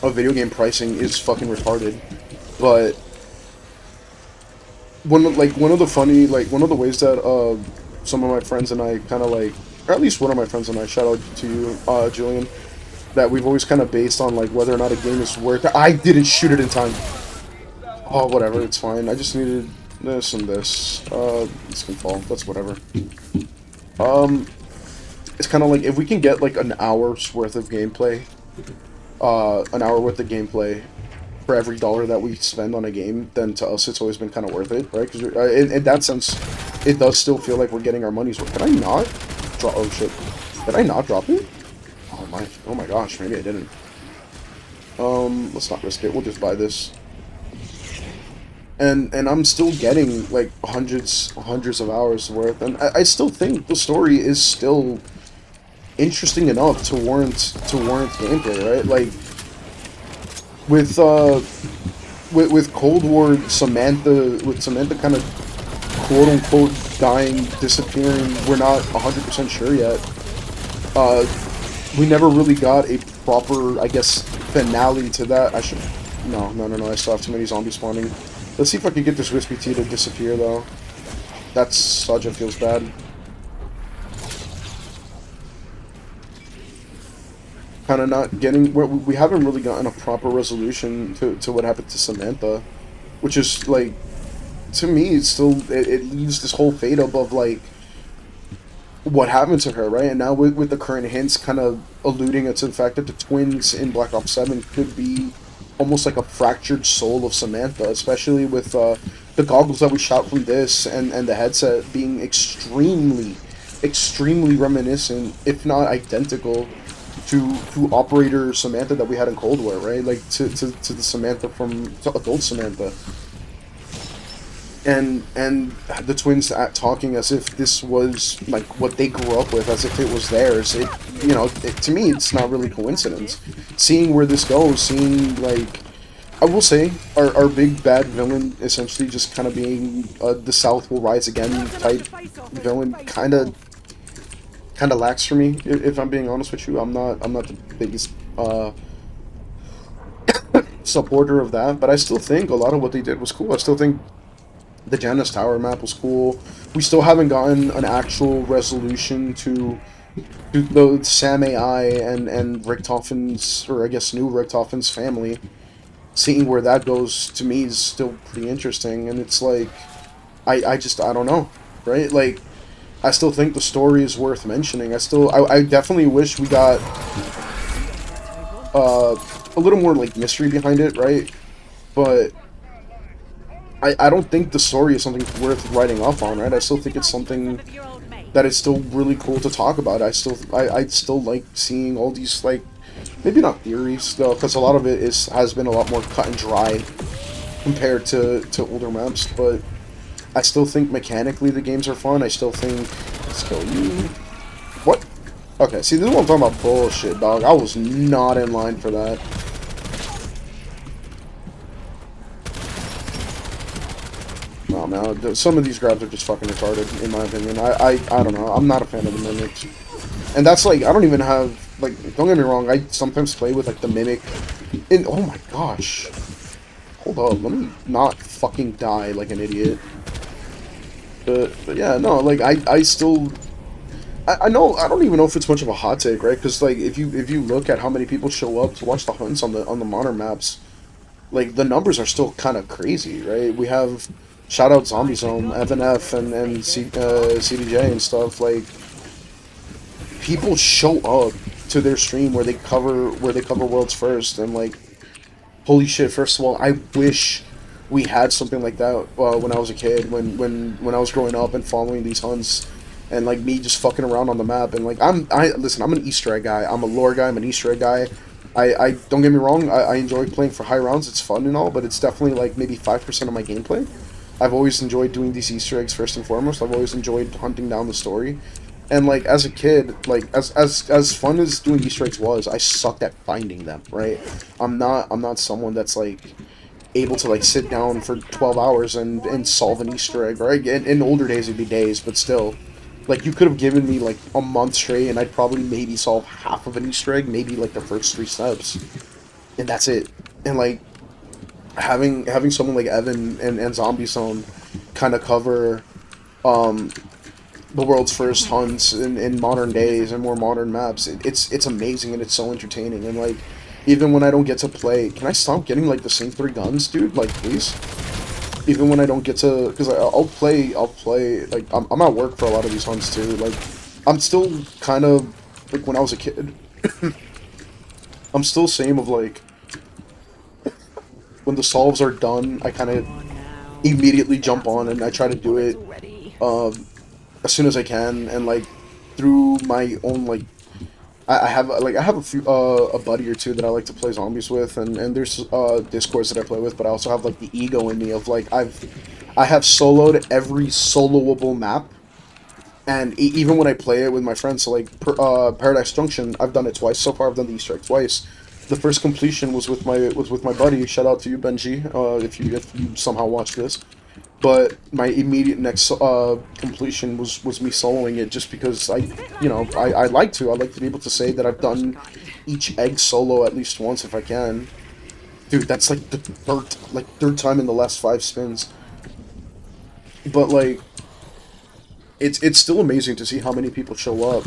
of video game pricing is fucking retarded, but one of the ways that some of my friends and I kind of like, or at least one of my friends and I, shout out to you, Julian, that we've always kind of based on like whether or not a game is worth it. I didn't shoot it in time. Oh, whatever, it's fine. I just needed this and this. This can fall. That's whatever. It's kind of like if we can get like an hour's worth of gameplay, for every dollar that we spend on a game, then to us it's always been kind of worth it, right? Because in that sense, it does still feel like we're getting our money's worth. Did I not drop? Oh shit! Did I not drop it? Oh my gosh! Maybe I didn't. Let's not risk it. We'll just buy this. And I'm still getting like hundreds of hours worth, and I still think the story is still interesting enough to warrant gameplay, right? Like. With Cold War, Samantha kind of quote-unquote dying, disappearing, we're not 100% sure yet. We never really got a proper, I guess, finale to that. No, I still have too many zombies spawning. Let's see if I can get this Wispy Tea to disappear, though. That such feels bad. Kind of not getting... We haven't really gotten a proper resolution to what happened to Samantha. Which is, like... To me, it's still... It leaves this whole fate up of, like... What happened to her, right? And now with the current hints kind of alluding to the fact that the twins in Black Ops 7 could be almost like a fractured soul of Samantha. Especially with the goggles that we shot from this and the headset being extremely reminiscent, if not identical, to Operator Samantha that we had in Cold War, right? Like to the Samantha to adult Samantha, and the twins talking as if this was like what they grew up with, as if it was theirs. To me, it's not really coincidence. Seeing where this goes, seeing like, I will say, our big bad villain essentially just kind of being the South will rise again type villain, kind of lacks for me, if I'm being honest with you. I'm not the biggest supporter of that, but I still think a lot of what they did was cool. I still think the Janus Tower map was cool. We still haven't gotten an actual resolution to the Sam AI and Richtofen's, or I guess new Richtofen's family. Seeing where that goes, to me, is still pretty interesting, and it's like, I don't know, right? Like, I still think the story is worth mentioning. I definitely wish we got a little more like mystery behind it, right? But I don't think the story is something worth writing off on, right? I still think it's something that is still really cool to talk about. I still like seeing all these like maybe not theories though, because a lot of it has been a lot more cut and dry compared to older maps, but I still think mechanically the games are fun. I still think... Let's kill you. What? Okay, see, this is what I'm talking about. Bullshit, dog. I was not in line for that. Oh, man, some of these grabs are just fucking retarded, in my opinion. I don't know. I'm not a fan of the mimics. And that's like, I don't even have... Like, don't get me wrong, I sometimes play with, like, the mimic... Oh my gosh. Hold up, let me not fucking die like an idiot. But yeah, no, like, I still... I know, I don't even know if it's much of a hot take, right? Because, like, if you look at how many people show up to watch the hunts on the modern maps, like, the numbers are still kind of crazy, right? We have... Shout out Zombie Zone, Evan F, and CDJ and stuff, like... People show up to their stream where they cover Worlds First, and, like... Holy shit, first of all, I wish we had something like that when I was a kid, when I was growing up and following these hunts, and like me just fucking around on the map, and like listen, I'm an Easter egg guy, I'm a lore guy, I'm an Easter egg guy. I don't get me wrong, I enjoy playing for high rounds, it's fun and all, but it's definitely like maybe 5% of my gameplay. I've always enjoyed doing these Easter eggs first and foremost. I've always enjoyed hunting down the story. And like as a kid, like as fun as doing Easter eggs was, I sucked at finding them, right? I'm not someone that's like able to like sit down for 12 hours and solve an Easter egg, right? In older days it'd be days, but still. Like you could have given me like a month straight and I'd probably maybe solve half of an Easter egg, maybe like the first 3 steps. And that's it. And like having someone like Evan and Zombie Zone kind of cover the world's first hunts in modern days and more modern maps, it's amazing and it's so entertaining. And like even when I don't get to play, can I stop getting like the same 3 guns, dude? Like please. Even when I don't get to, because I'll play like I'm at work for a lot of these hunts too. Like I'm still kind of like when I was a kid. I'm still same of like when the solves are done, I kind of immediately jump on and I try to do it as soon as I can, and like through my own like I have a few a buddy or two that I like to play zombies with, and there's discords that I play with, but I also have like the ego in me of like I have soloed every soloable map, and even when I play it with my friends, so like Paradise Junction, I've done it twice so far. I've done the Easter egg twice. The first completion was with my buddy. Shout out to you, Benji, if you somehow watch this. But my immediate next completion was me soloing it, just because I like to be able to say that I've done each egg solo at least once if I can. Dude, that's like the third time in the last 5 spins. But like, it's still amazing to see how many people show up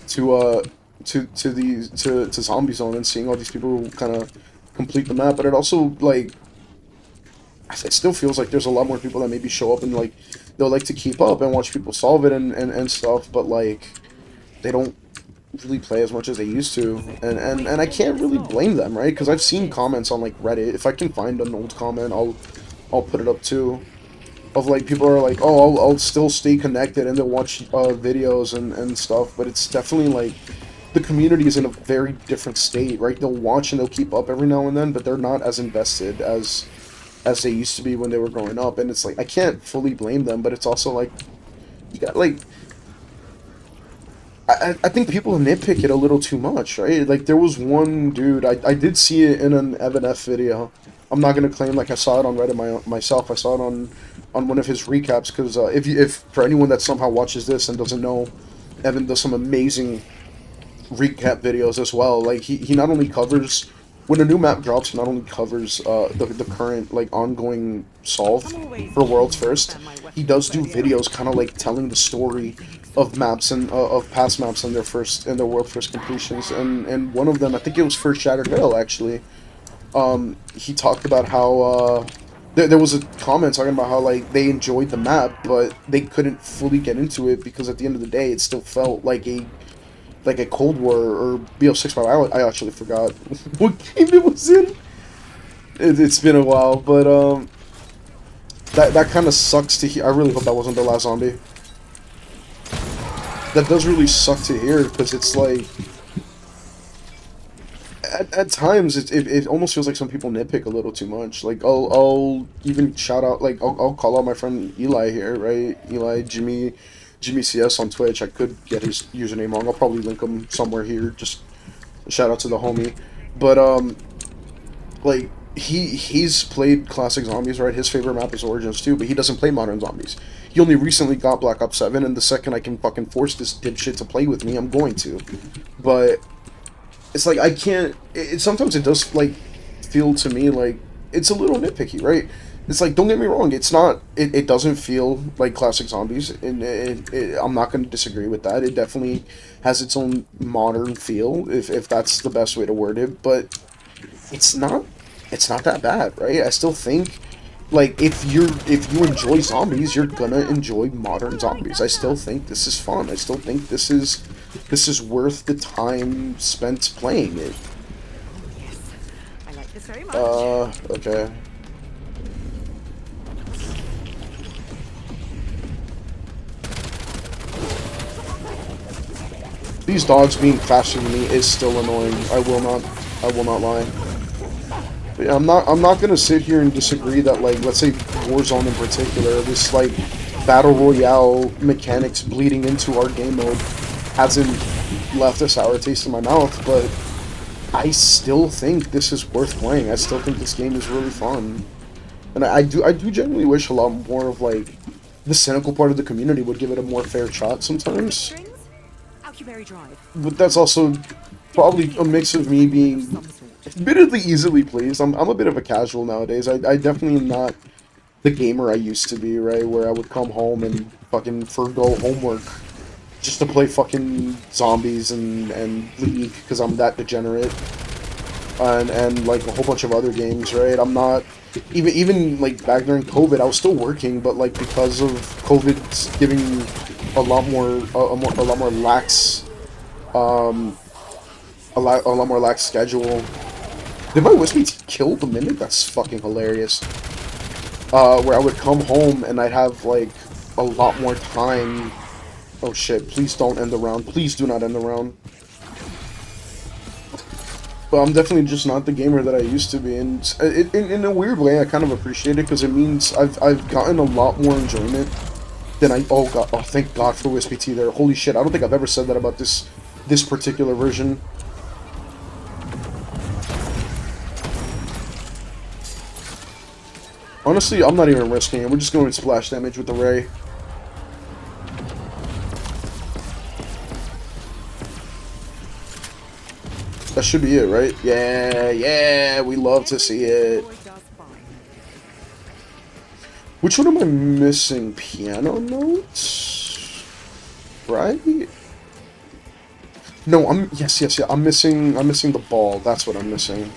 to Zombie Zone and seeing all these people kind of complete the map. But it also like, it still feels like there's a lot more people that maybe show up and like they'll like to keep up and watch people solve it and stuff, but like they don't really play as much as they used to, and I can't really blame them, right? Because I've seen comments on like Reddit. If I can find an old comment, I'll put it up too, of like people are like, oh, I'll still stay connected and they'll watch videos and stuff, but it's definitely like the community is in a very different state, right? They'll watch and they'll keep up every now and then, but they're not as invested as they used to be when they were growing up. And it's like, I can't fully blame them, but it's also like, you got like, I think people nitpick it a little too much, right? Like there was one dude, I did see it in an Evan F video. I'm not gonna claim like I saw it on Reddit myself. I saw it on one of his recaps, because if for anyone that somehow watches this and doesn't know, Evan does some amazing recap videos as well. Like he not only covers, when a new map drops, he not only covers the current like ongoing solve for World's First, he does do videos kind of like telling the story of maps and of past maps and their World First completions. And one of them, I think it was for Shattered Veil actually, he talked about how there was a comment talking about how like they enjoyed the map, but they couldn't fully get into it because at the end of the day it still felt like a Cold War or BO65. I actually forgot what game it was in. It's been a while, but that kind of sucks to hear. I really hope that wasn't the last zombie. That does really suck to hear, because it's like, at times it almost feels like some people nitpick a little too much. Like I'll even shout out, like I'll call out my friend Eli here, right? Eli Jimmy CS on Twitch. I could get his username wrong. I'll probably link him somewhere here. Just a shout out to the homie. But like he's played classic zombies, right? His favorite map is Origins too, but he doesn't play modern zombies. He only recently got Black Ops 7, and the second I can fucking force this dipshit to play with me, I'm going to. But it's like I can't. Sometimes it does like feel to me like it's a little nitpicky, right? It's like, don't get me wrong, it's not. It doesn't feel like classic zombies, and I'm not going to disagree with that. It definitely has its own modern feel, if that's the best way to word it. But it's not that bad, right? I still think, like, if you enjoy zombies, you're gonna enjoy modern zombies. I still think this is fun. I still think this is worth the time spent playing it. Yes, I like this very much. Okay. These dogs being faster than me is still annoying. I will not lie. But yeah, I'm not gonna sit here and disagree that, like, let's say Warzone in particular, this like battle royale mechanics bleeding into our game mode hasn't left a sour taste in my mouth, but I still think this is worth playing. I still think this game is really fun, and I do genuinely wish a lot more of like the cynical part of the community would give it a more fair shot sometimes. Strings? Alcuberry Drive. But that's also probably a mix of me being admittedly easily pleased. I'm a bit of a casual nowadays. I definitely am not the gamer I used to be, right? Where I would come home and fucking forgo homework just to play fucking zombies and League, because I'm that degenerate. And like a whole bunch of other games, right? I'm not even like back during COVID, I was still working, but like because of COVID's giving a lot more lax a lot more lax schedule. Did my Wispy kill the mimic? That's fucking hilarious. Where I would come home and I'd have like a lot more time. Oh shit, please don't end the round. Please do not end the round. But I'm definitely just not the gamer that I used to be, and in a weird way I kind of appreciate it, because it means I've gotten a lot more enjoyment than oh god, oh thank god for Wispy T there. Holy shit, I don't think I've ever said that about this particular version. Honestly, I'm not even risking it. We're just going splash damage with the Ray. That should be it, right? Yeah, we love to see it. Which one am I missing? Piano notes? Right? No, yes. I'm missing the ball. That's what I'm missing.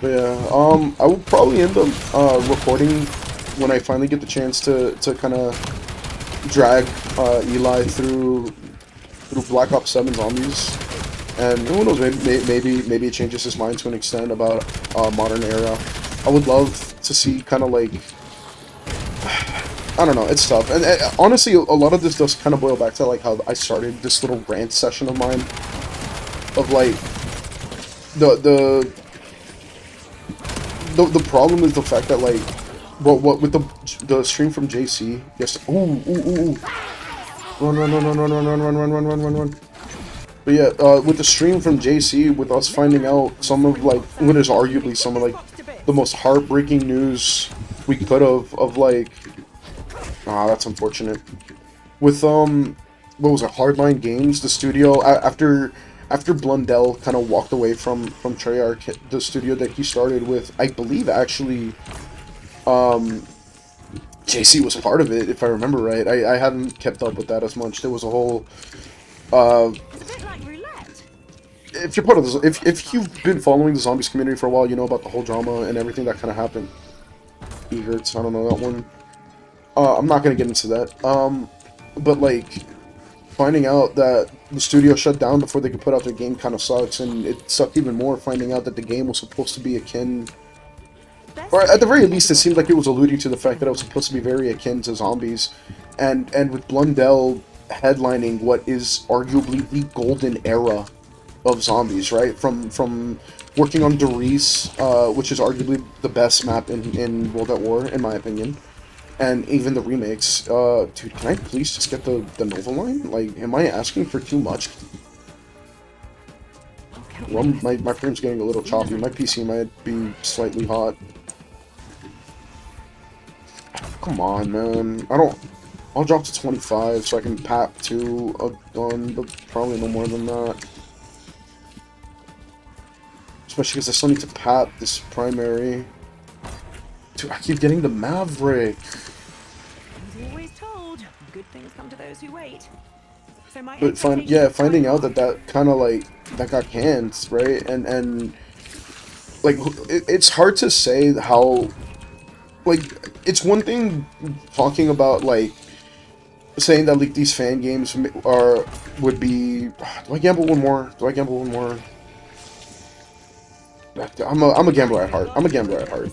But yeah, I will probably end up recording when I finally get the chance to kind of drag Eli through Black Ops 7 Zombies, and who knows, maybe it changes his mind to an extent about modern era. I would love to see kind of like, I don't know, it's tough, and honestly, a lot of this does kind of boil back to like how I started this little rant session of mine, of like the problem is the fact that like, what with the stream from JC, yes, ooh. Run. But yeah, with the stream from JC, with us finding out some of like what is arguably some of like the most heartbreaking news we could have, of like, that's unfortunate. With what was it, Hardline Games, the studio, after Blundell kind of walked away from Treyarch, the studio that he started with, I believe actually JC was part of it, if I remember right. I haven't kept up with that as much. There was a whole if you're part of this, if you've been following the Zombies community for a while, you know about the whole drama and everything that kind of happened. Egerts, I don't know that one. I'm not gonna get into that. But like, finding out that the studio shut down before they could put out their game kind of sucks, and it sucked even more finding out that the game was supposed to be akin, or at the very least it seemed like it was alluding to the fact that it was supposed to be very akin to Zombies, and with Blundell headlining what is arguably the golden era of zombies, right? From working on Doris, which is arguably the best map in World at War, in my opinion, and even the remakes. Dude, can I please just get the Nova line? Like, am I asking for too much? Well, my frame's getting a little choppy. My PC might be slightly hot. Come on, man. I'll drop to 25 so I can pap 2 a gun, but probably no more than that. Especially because I still need to pap this primary. Dude, I keep getting the Maverick. As always told, good things come to those who wait. So my But finding out that kind of like that got canned, right? And like it's hard to say how, like, it's one thing talking about like saying that like these fan games would be. Do I gamble one more? Do I gamble one more? I'm a gambler at heart. I'm a gambler at heart.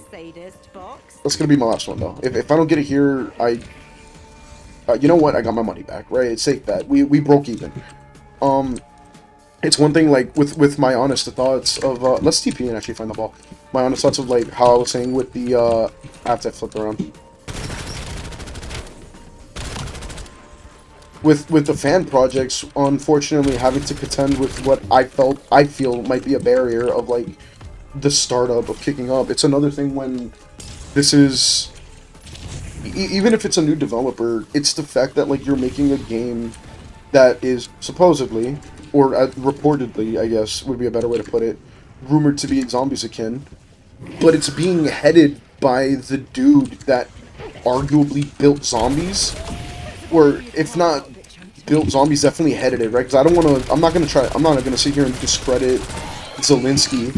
That's gonna be my last one though. If I don't get it here, you know what? I got my money back, right? It's safe bet. We broke even. It's one thing like with my honest thoughts of let's TP and actually find the ball. My honest thoughts of like how I was saying with the I have to flip around. With the fan projects, unfortunately having to contend with what I feel might be a barrier of like the startup of kicking up. It's another thing when this is even if it's a new developer, it's the fact that like you're making a game that is supposedly or reportedly, I guess would be a better way to put it, rumored to be zombies akin, but it's being headed by the dude that arguably built zombies, or if not built zombies, definitely headed it, right? Because I'm not gonna sit here and discredit Zelensky,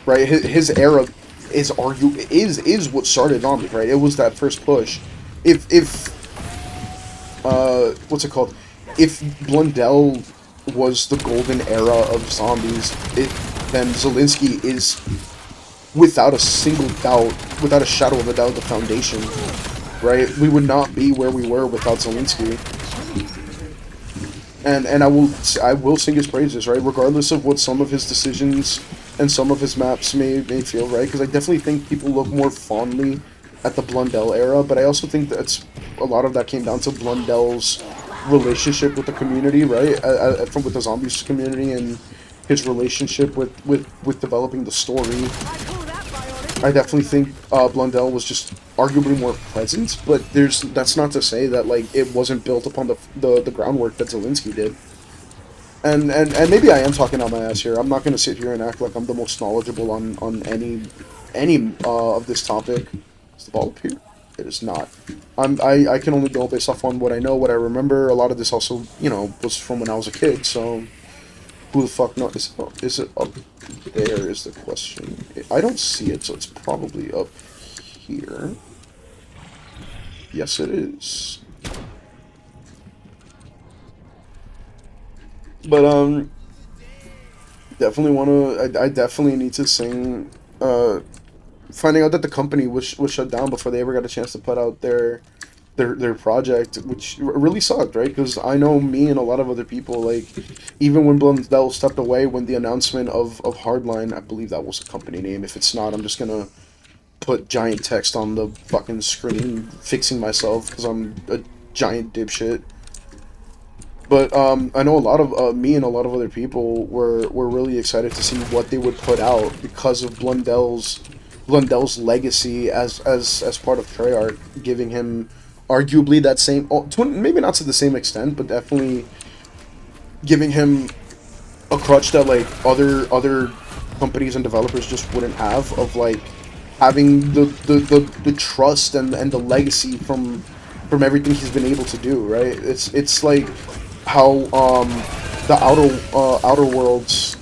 right? His era is what started zombies, right? It was that first push. If what's it called? If Blundell was the golden era of zombies, then Zelensky is, without a single doubt, without a shadow of a doubt, the foundation, right? We would not be where we were without Zelensky. And I will sing his praises, right? Regardless of what some of his decisions and some of his maps may feel, right? Because I definitely think people look more fondly at the Blundell era, but I also think that's a lot of that came down to Blundell's relationship with the community, right? With the zombies community and his relationship with developing the story. I definitely think Blundell was just arguably more present, but that's not to say that like it wasn't built upon the groundwork that Zelensky did. And maybe I am talking out my ass here. I'm not going to sit here and act like I'm the most knowledgeable on any of this topic. Is the ball up here? It is not. I can only go based off on what I know, what I remember. A lot of this also, was from when I was a kid, so who the fuck knows? Is it up there is the question. I don't see it, so it's probably up here. Yes, it is. But, definitely want to, I definitely need to sing, finding out that the company was shut down before they ever got a chance to put out their project, which really sucked, right? Because I know me and a lot of other people, like, even when Blundell stepped away, when the announcement of Hardline, I believe that was a company name. If it's not, I'm just gonna put giant text on the fucking screen, fixing myself, because I'm a giant dipshit. But I know a lot of me and a lot of other people were really excited to see what they would put out because of Blundell's legacy as part of Treyarch, giving him arguably that same, maybe not to the same extent, but definitely giving him a crutch that like other companies and developers just wouldn't have, of like having the trust and the legacy from everything he's been able to do, right? It's like how the Outer Worlds,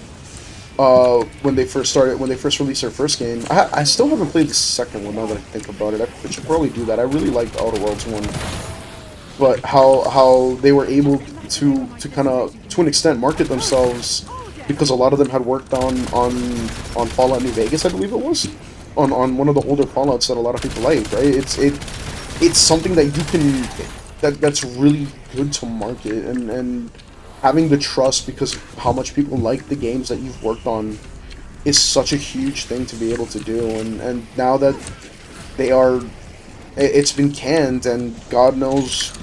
when they first released their first game. I still haven't played the second one now that I think about it. I should probably do that. I really liked the Outer Worlds one, but how they were able to kind of, to an extent, market themselves, because a lot of them had worked on Fallout New Vegas, I believe it was, on one of the older Fallouts that a lot of people like, right? It's something that you can, that's really good to market, and having the trust because of how much people like the games that you've worked on is such a huge thing to be able to do, and now that they are, it's been canned, and God knows.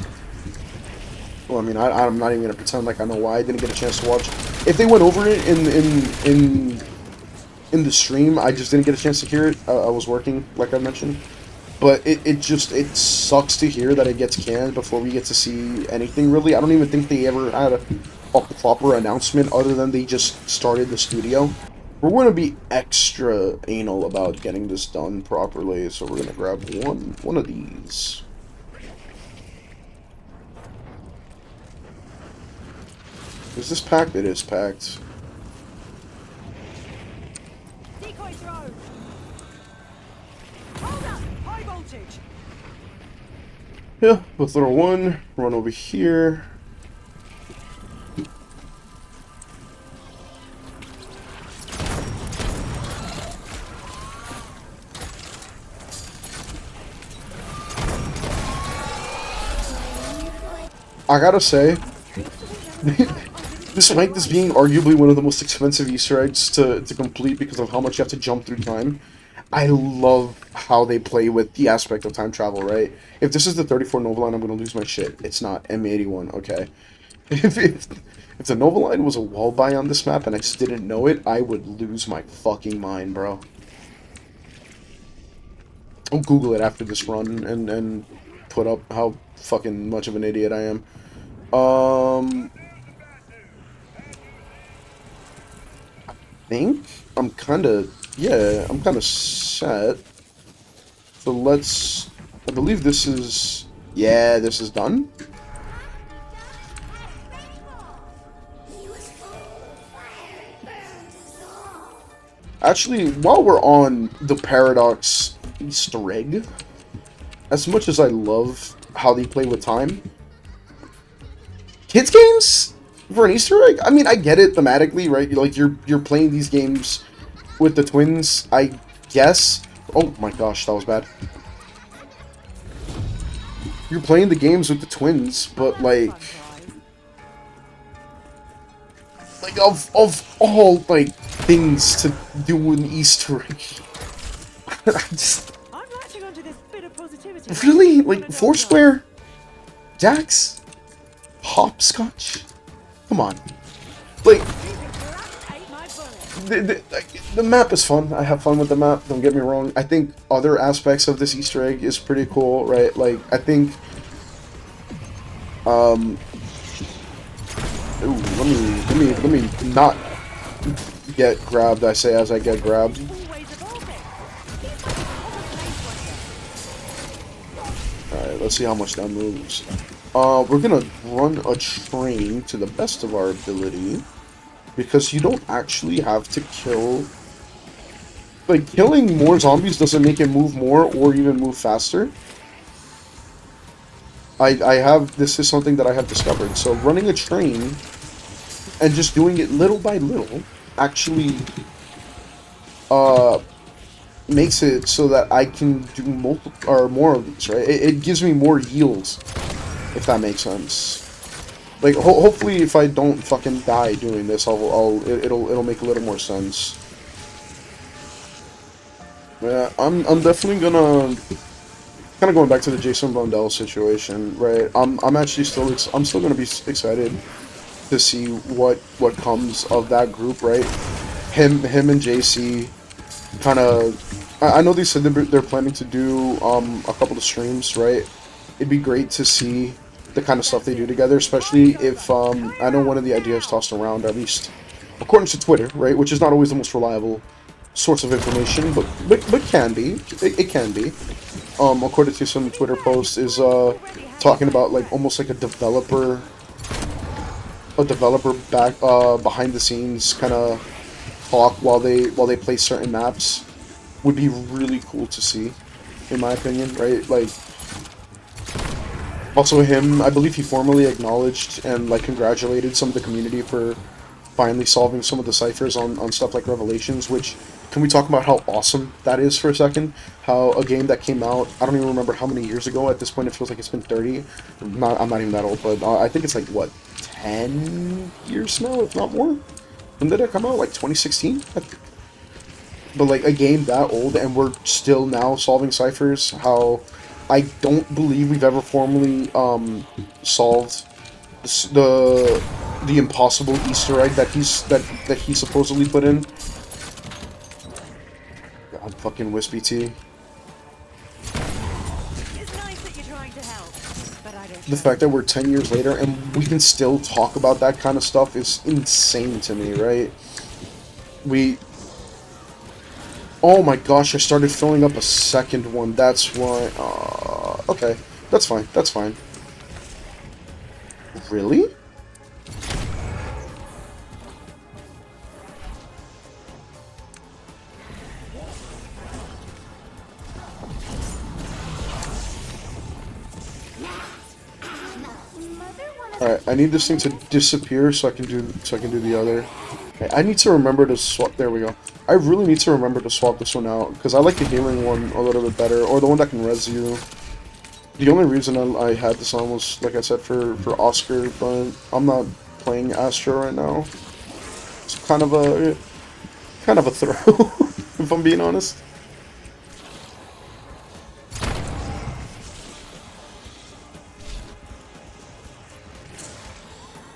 Well, I mean, I'm not even gonna pretend like I know why I didn't get a chance to watch. If they went over it in the stream, I just didn't get a chance to hear it. I was working, like I mentioned. But it sucks to hear that it gets canned before we get to see anything, really. I don't even think they ever had a proper announcement other than they just started the studio. We're going to be extra anal about getting this done properly, so we're going to grab one of these. Is this packed? It is packed. Decoy throw. Hold up. High voltage. Yeah, we'll throw one, run over here. I gotta say, despite this being arguably one of the most expensive Easter eggs to complete because of how much you have to jump through time, I love how they play with the aspect of time travel, right? If this is the 34 Nova Line, I'm gonna lose my shit. It's not M81, okay? If the Nova Line was a wall buy on this map and I just didn't know it, I would lose my fucking mind, bro. I'll Google it after this run and put up how fucking much of an idiot I am. I think I'm kind of, yeah, I'm kind of set. So let's, I believe this is, yeah, this is done. Actually, while we're on the Paradox Easter egg, as much as I love how they play with time, kids games for an Easter egg? I mean, I get it thematically, right? Like you're playing these games with the twins, I guess. Oh my gosh, that was bad. You're playing the games with the twins, but like of all like things to do an Easter egg. I just I'm latching onto this bit of positivity. really like Foursquare, Jax, Hopscotch. Come on, like the map is fun. I have fun with the map. Don't get me wrong. I think other aspects of this Easter egg is pretty cool, right? Like I think, ooh, let me not get grabbed. I say as I get grabbed. Alright, let's see how much that moves. We're gonna run a train to the best of our ability, because you don't actually have to kill... Like, killing more zombies doesn't make it move more or even move faster. This is something that I have discovered. So running a train and just doing it little by little actually makes it so that I can do more of these, right? It gives me more heals, if that makes sense. Like hopefully, if I don't fucking die doing this, it'll make a little more sense. Yeah, I'm definitely gonna kind of going back to the Jason Blundell situation, right? I'm actually I'm still gonna be excited to see what comes of that group, right? Him and JC kind of. I know they said they're planning to do a couple of streams, right? It'd be great to see the kind of stuff they do together, especially if I know one of the ideas tossed around, at least according to Twitter, right, which is not always the most reliable source of information, but can be. It can be. According to some Twitter posts, is talking about like almost like a developer back behind the scenes kind of talk while they play certain maps. Would be really cool to see, in my opinion, right? Like, also him, I believe he formally acknowledged and like congratulated some of the community for finally solving some of the ciphers on stuff like Revelations, which can we talk about how awesome that is for a second? How a game that came out, I don't even remember how many years ago. At this point, it feels like it's been 30. I'm not even that old, but I think it's like, what, 10 years now, if not more? When did it come out? Like 2016? But like a game that old, and we're still now solving ciphers. How I don't believe we've ever formally solved the impossible Easter egg that he supposedly put in. God, fucking Wispy Tea. It's nice that you're trying to help, but I don't. The fact that we're 10 years later and we can still talk about that kind of stuff is insane to me, right? Oh my gosh, I started filling up a second one. That's why. Okay, that's fine. That's fine. Really? Alright, I need this thing to disappear so I can do the other. Okay, I need to remember to swap. There we go. I really need to remember to swap this one out because I like the healing one a little bit better, or the one that can res you. The only reason I had this on was, like I said, for Oscar, but I'm not playing Astro right now. It's kind of a throw, if I'm being honest.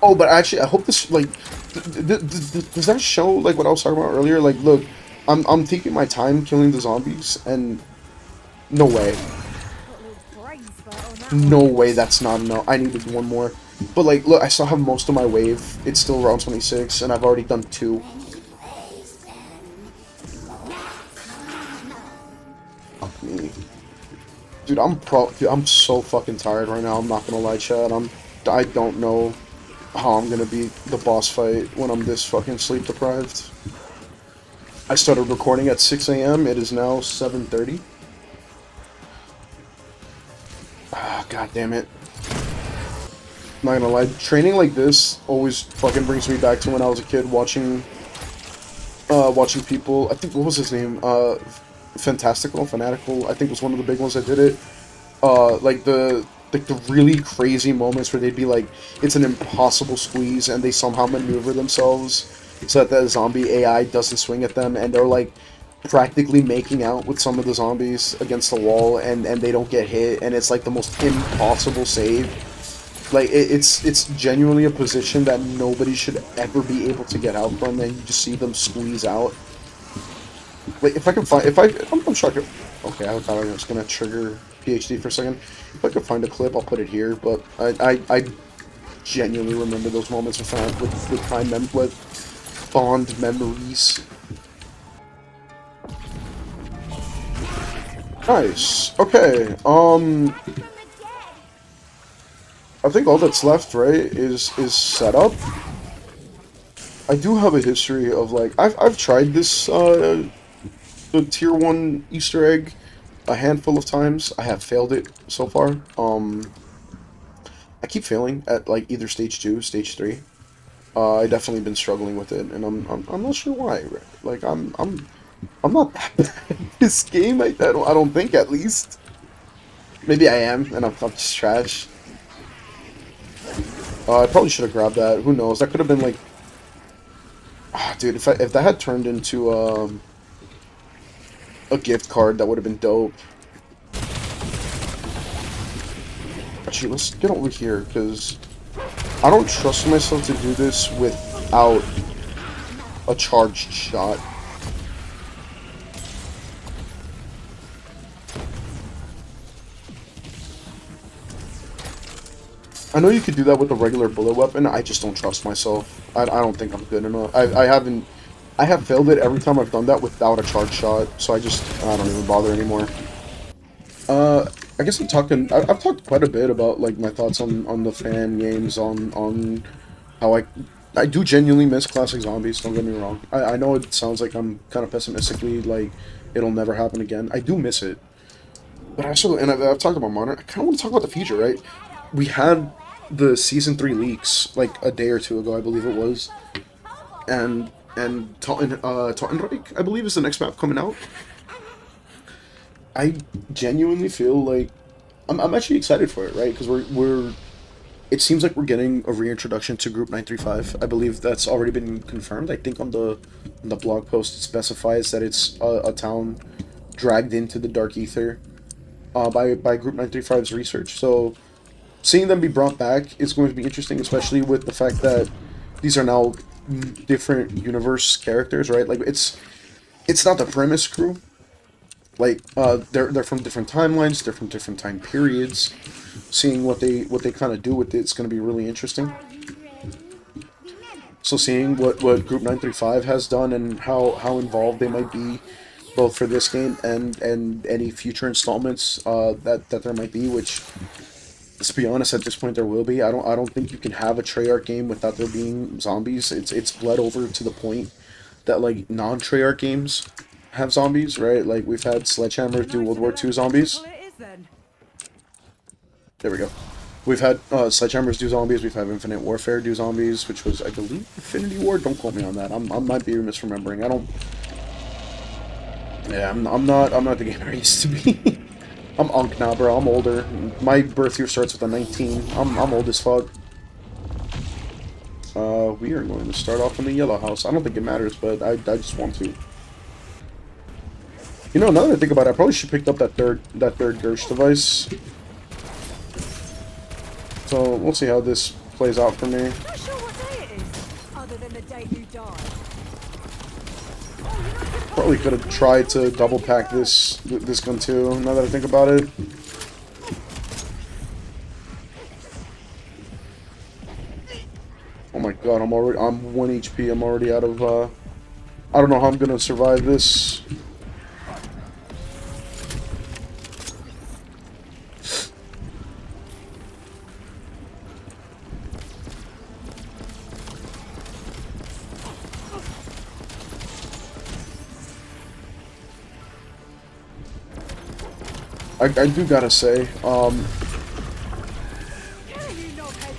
Oh, but actually, I hope this, like, does that show, like, what I was talking about earlier? Like, look, I'm taking my time killing the zombies, and no way. Got a little brain spurt on that No one. way that's not enough. I needed one more. But, like, look, I still have most of my wave. It's still round 26, and I've already done 2. Fuck me. Dude, I'm so fucking tired right now. I'm not gonna lie, Chad. I don't know how I'm gonna beat the boss fight when I'm this fucking sleep deprived. I started recording at 6 a.m. It is now 7:30. Ah, god damn it. Not gonna lie, training like this always fucking brings me back to when I was a kid watching people. I think, what was his name? Fanatical, I think was one of the big ones that did it. Like the really crazy moments where they'd be like, it's an impossible squeeze, and they somehow maneuver themselves so that the zombie AI doesn't swing at them, and they're like practically making out with some of the zombies against the wall, and they don't get hit, and it's like the most impossible save. Like it's genuinely a position that nobody should ever be able to get out from, and you just see them squeeze out. Wait, if I can find, I'm sure I could. Okay, I thought I was gonna trigger PhD for a second. If I could find a clip, I'll put it here. But I genuinely remember those moments with fond memories. Nice. Okay. I think all that's left, right, is setup. I do have a history of, like, I've tried this the tier 1 Easter egg a handful of times. I have failed it so far. I keep failing at, like, either stage 2, stage 3. I definitely been struggling with it, and I'm not sure why. Right? Like I'm not that bad at this game. I don't think, at least. Maybe I am, and I'm just trash. I probably should have grabbed that. Who knows? That could have been like, dude. If that had turned into a gift card, that would have been dope. Actually, let's get over here, because I don't trust myself to do this without a charged shot. I know you could do that with a regular bullet weapon. I just don't trust myself. I don't think I'm good enough. I have failed it every time I've done that without a charged shot, so I don't even bother anymore. I guess I've talked quite a bit about, like, my thoughts on the fan games, on how I do genuinely miss classic zombies, don't get me wrong. I know it sounds like I'm kind of pessimistically, like, it'll never happen again. I do miss it. But I've talked about Modern, I kind of want to talk about the future, right? We had the Season 3 leaks, like, a day or two ago, I believe it was. And and Tottenreich, I believe, is the next map coming out. I genuinely feel like I'm actually excited for it, right? Because we're it seems like we're getting a reintroduction to Group 935. I believe that's already been confirmed. I think on the blog post it specifies that it's a town dragged into the dark ether by Group 935's research. So seeing them be brought back is going to be interesting, especially with the fact that these are now different universe characters, right? Like it's not the premise crew. Like they're from different timelines, they're from different time periods. Seeing what they kind of do with it's going to be really interesting. So seeing what Group 935 has done and how involved they might be, both for this game and any future installments that there might be, which, let's be honest, at this point there will be. I don't think you can have a Treyarch game without there being zombies. It's bled over to the point that like non-Treyarch games have zombies, right? Like we've had Sledgehammer do World War II zombies. There we go. We've had Sledgehammers do zombies. We've had Infinite Warfare do zombies, which was, I believe, Infinity War. Don't quote me on that. I might be misremembering. I don't. Yeah, I'm not the gamer I used to be. I'm Unk now, bro. I'm older. My birth year starts with a 19. I'm old as fuck. We are going to start off in the yellow house. I don't think it matters, but I just want to. You know, now that I think about it, I probably should have picked up that third Gersh device. So we'll see how this plays out for me. Not sure what day it is, other than the day you died. Probably could have tried to double pack this gun too. Now that I think about it. Oh my god, I'm 1 HP. I'm already out of. I don't know how I'm gonna survive this. I do gotta say,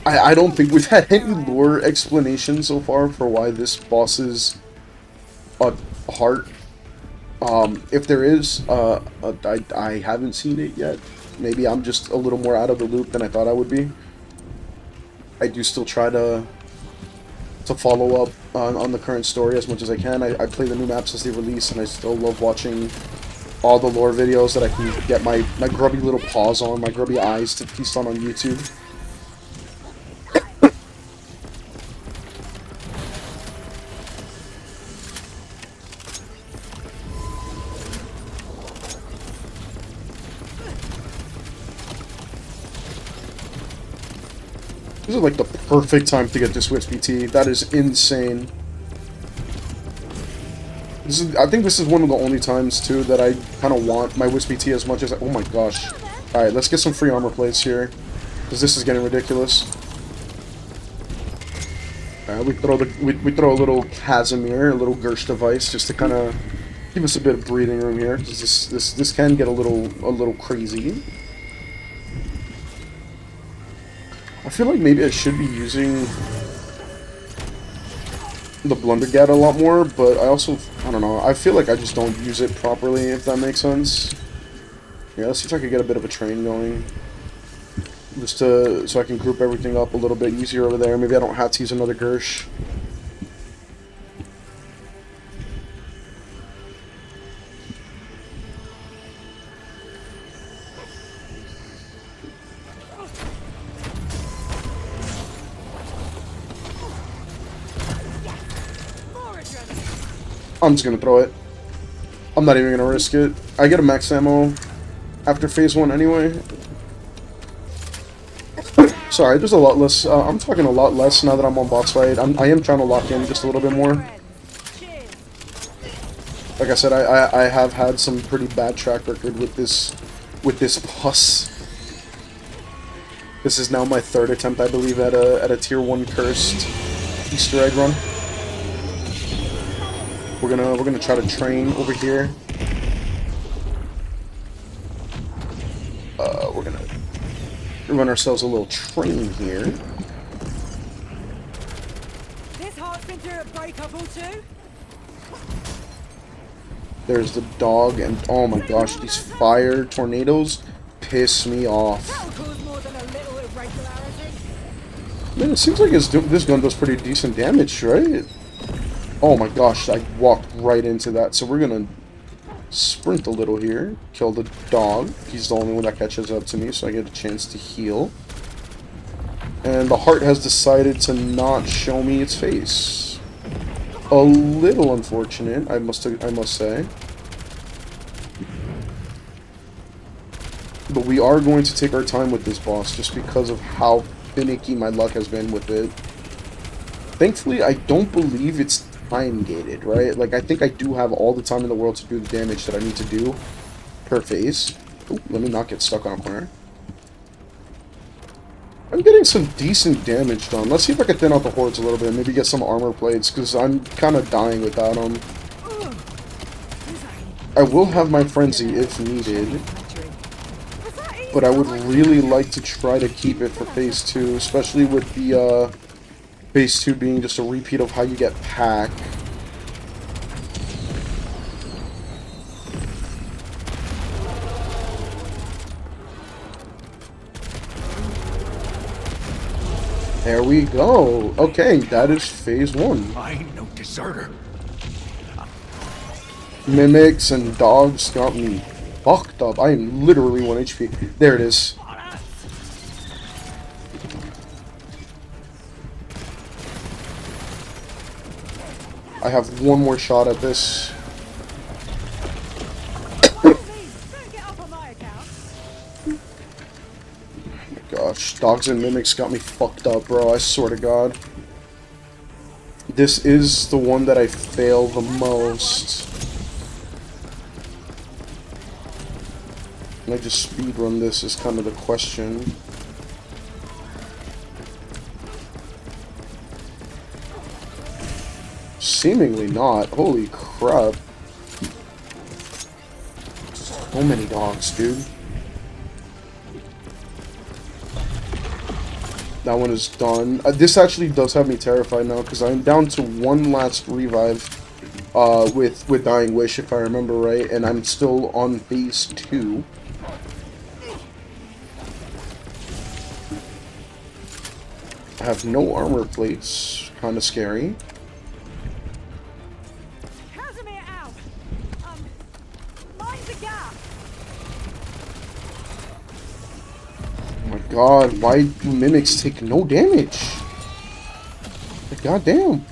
I don't think we've had any lore explanation so far for why this boss is a heart. If there is, I haven't seen it yet. Maybe I'm just a little more out of the loop than I thought I would be. I do still try to follow up on the current story as much as I can. I play the new maps as they release, and I still love watching all the lore videos that I can get my grubby little paws on, my grubby eyes to feast on YouTube. This is like the perfect time to get this WSBT. That is insane. I think this is one of the only times, too, that I kind of want my WSBT as much as oh my gosh. Alright, let's get some free armor plates here. Because this is getting ridiculous. Alright, we throw a little Casimir, a little Gersh device, just to kind of give us a bit of breathing room here. Because this can get a little crazy. I feel like maybe I should be using the Blundergat a lot more, but I don't know, I feel like I just don't use it properly, if that makes sense. Yeah, let's see if I can get a bit of a train going. Just so I can group everything up a little bit easier over there. Maybe I don't have to use another Gersh. I'm just gonna throw it. I'm not even gonna risk it. I get a max ammo after phase 1 anyway. Sorry, there's a lot less. I'm talking a lot less now that I'm on boss fight. I am trying to lock in just a little bit more. Like I said, I have had some pretty bad track record with this boss. This is now my 3rd attempt, I believe, at a tier 1 cursed Easter egg run. We're gonna try to train over here. We're gonna run ourselves a little train here. This heart's been through a breakup or two. There's the dog, and oh my gosh, these fire tornadoes piss me off. That'll cause more than a little irregularity. Man, it seems like this gun does pretty decent damage, right? Oh my gosh, I walked right into that. So we're gonna sprint a little here. Kill the dog. He's the only one that catches up to me, so I get a chance to heal. And the heart has decided to not show me its face. A little unfortunate, I must say. But we are going to take our time with this boss just because of how finicky my luck has been with it. Thankfully, I don't believe it's time gated, right? Like, I think I do have all the time in the world to do the damage that I need to do per phase. Ooh, let me not get stuck on a corner. I'm getting some decent damage done. Let's see if I can thin out the hordes a little bit and maybe get some armor plates, because I'm kind of dying without them. I will have my frenzy if needed, but I would really like to try to keep it for phase 2, especially with the phase 2 being just a repeat of how you get pack. There we go. Okay, that is phase 1. I ain't no deserter. Mimics and dogs got me fucked up. I am literally 1 HP. There it is. I have one more shot at this. Gosh, dogs and mimics got me fucked up, bro. I swear to God. This is the one that I fail the most. Can I just speedrun this is kind of the question. Seemingly not. Holy crap. So many dogs, dude. That one is done. This actually does have me terrified now, because I'm down to one last revive with Dying Wish, if I remember right, and I'm still on phase 2. I have no armor plates. Kind of scary. God, why do mimics take no damage? Like, goddamn.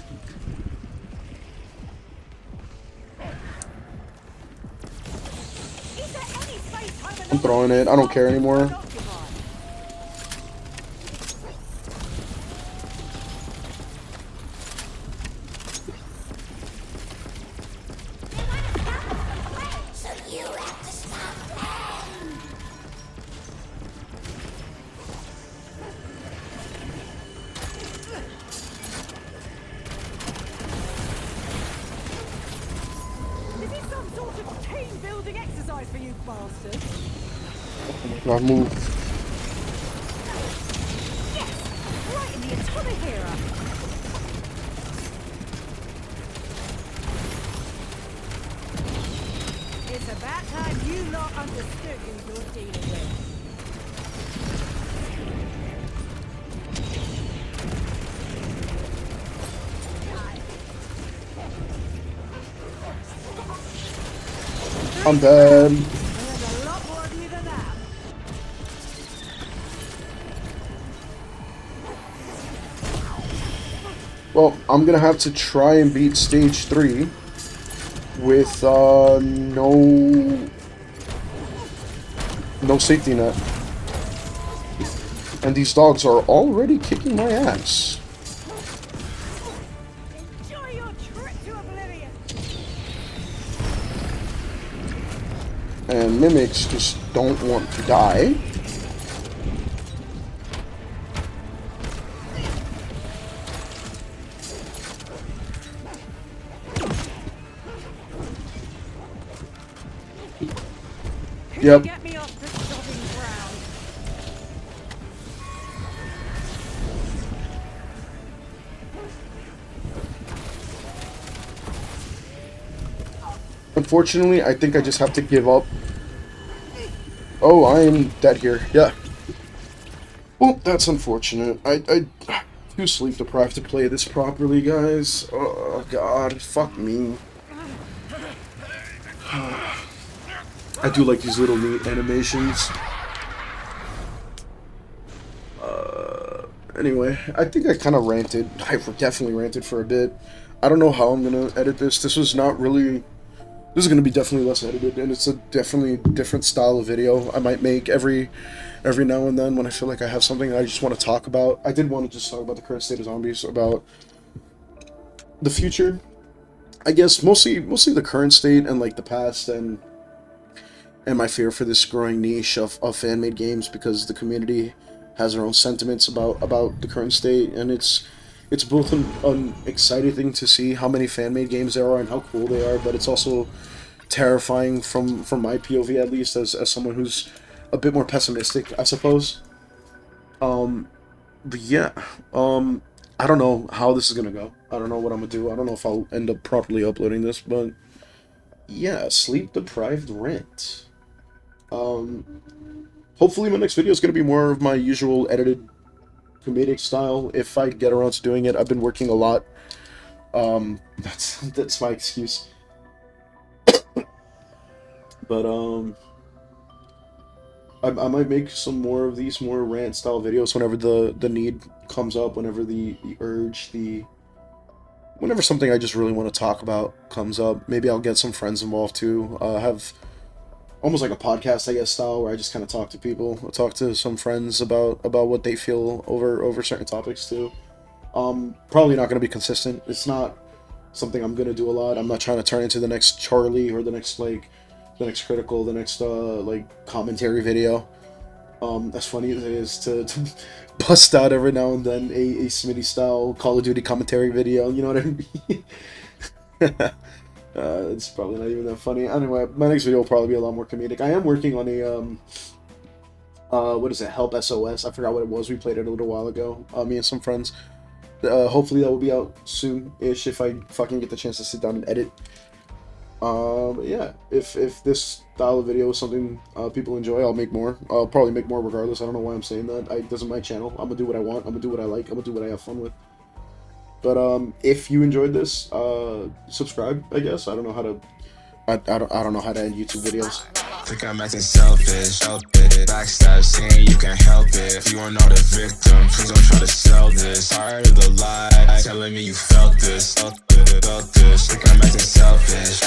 I'm throwing it. I don't care anymore. God, move. Yes! Right in the atomic era! It's about time you lot understood who you're dealing with. I'm dead. Well, I'm gonna have to try and beat stage 3 with no safety net. And these dogs are already kicking my ass. Enjoy your trip to oblivion. And mimics just don't want to die. Yep. Get me off the sodding ground. unfortunately, I think I just have to give up. Oh, I am dead here. Yeah. Well, that's unfortunate. I too sleep deprived to play this properly, guys. Oh God, fuck me. I do like these little neat animations. Anyway, I think I kind of ranted. I definitely ranted for a bit. I don't know how I'm gonna edit this. This was not really. This is gonna be definitely less edited, and it's a definitely different style of video I might make every now and then when I feel like I have something I just want to talk about. I did want to just talk about the current state of zombies, about the future. I guess mostly the current state and like the past and my fear for this growing niche of fan-made games, because the community has their own sentiments about the current state, and it's both an exciting thing to see how many fan-made games there are and how cool they are, but it's also terrifying from my POV, at least, as someone who's a bit more pessimistic, I suppose. But yeah, I don't know how this is gonna go. I don't know what I'm gonna do. I don't know if I'll end up properly uploading this, but yeah, sleep deprived rant. Hopefully my next video is gonna be more of my usual edited comedic style, if I get around to doing it. I've been working a lot. That's my excuse. But I might make some more of these more rant style videos whenever the need comes up, whenever the urge, whenever something I just really want to talk about comes up. Maybe I'll get some friends involved too. Have almost like a podcast, I guess, style, where I just kind of talk to people. I'll talk to some friends about what they feel over certain topics too. Probably not going to be consistent. It's not something I'm going to do a lot. I'm not trying to turn into the next Charlie or the next Critical, the next like commentary video. As funny as it is to bust out every now and then a Smitty style Call of Duty commentary video, you know what I mean? It's probably not even that funny. Anyway, my next video will probably be a lot more comedic. I am working on a what is it? Help SOS. I forgot what it was. We played it a little while ago. Me and some friends. Hopefully that will be out soon-ish if I fucking get the chance to sit down and edit. But yeah, if this style of video is something people enjoy, I'll make more. I'll probably make more regardless. I don't know why I'm saying that. It doesn't my channel. I'm gonna do what I want. I'm gonna do what I like. I'm gonna do what I have fun with. But if you enjoyed this, subscribe, I guess. I don't know how to. I don't know how to end YouTube videos. Think I'm acting selfish, backstab saying you can help it. If you are not a victim, please don't try to sell this. Tired of the lie, telling me you felt this. Think I'm acting selfish,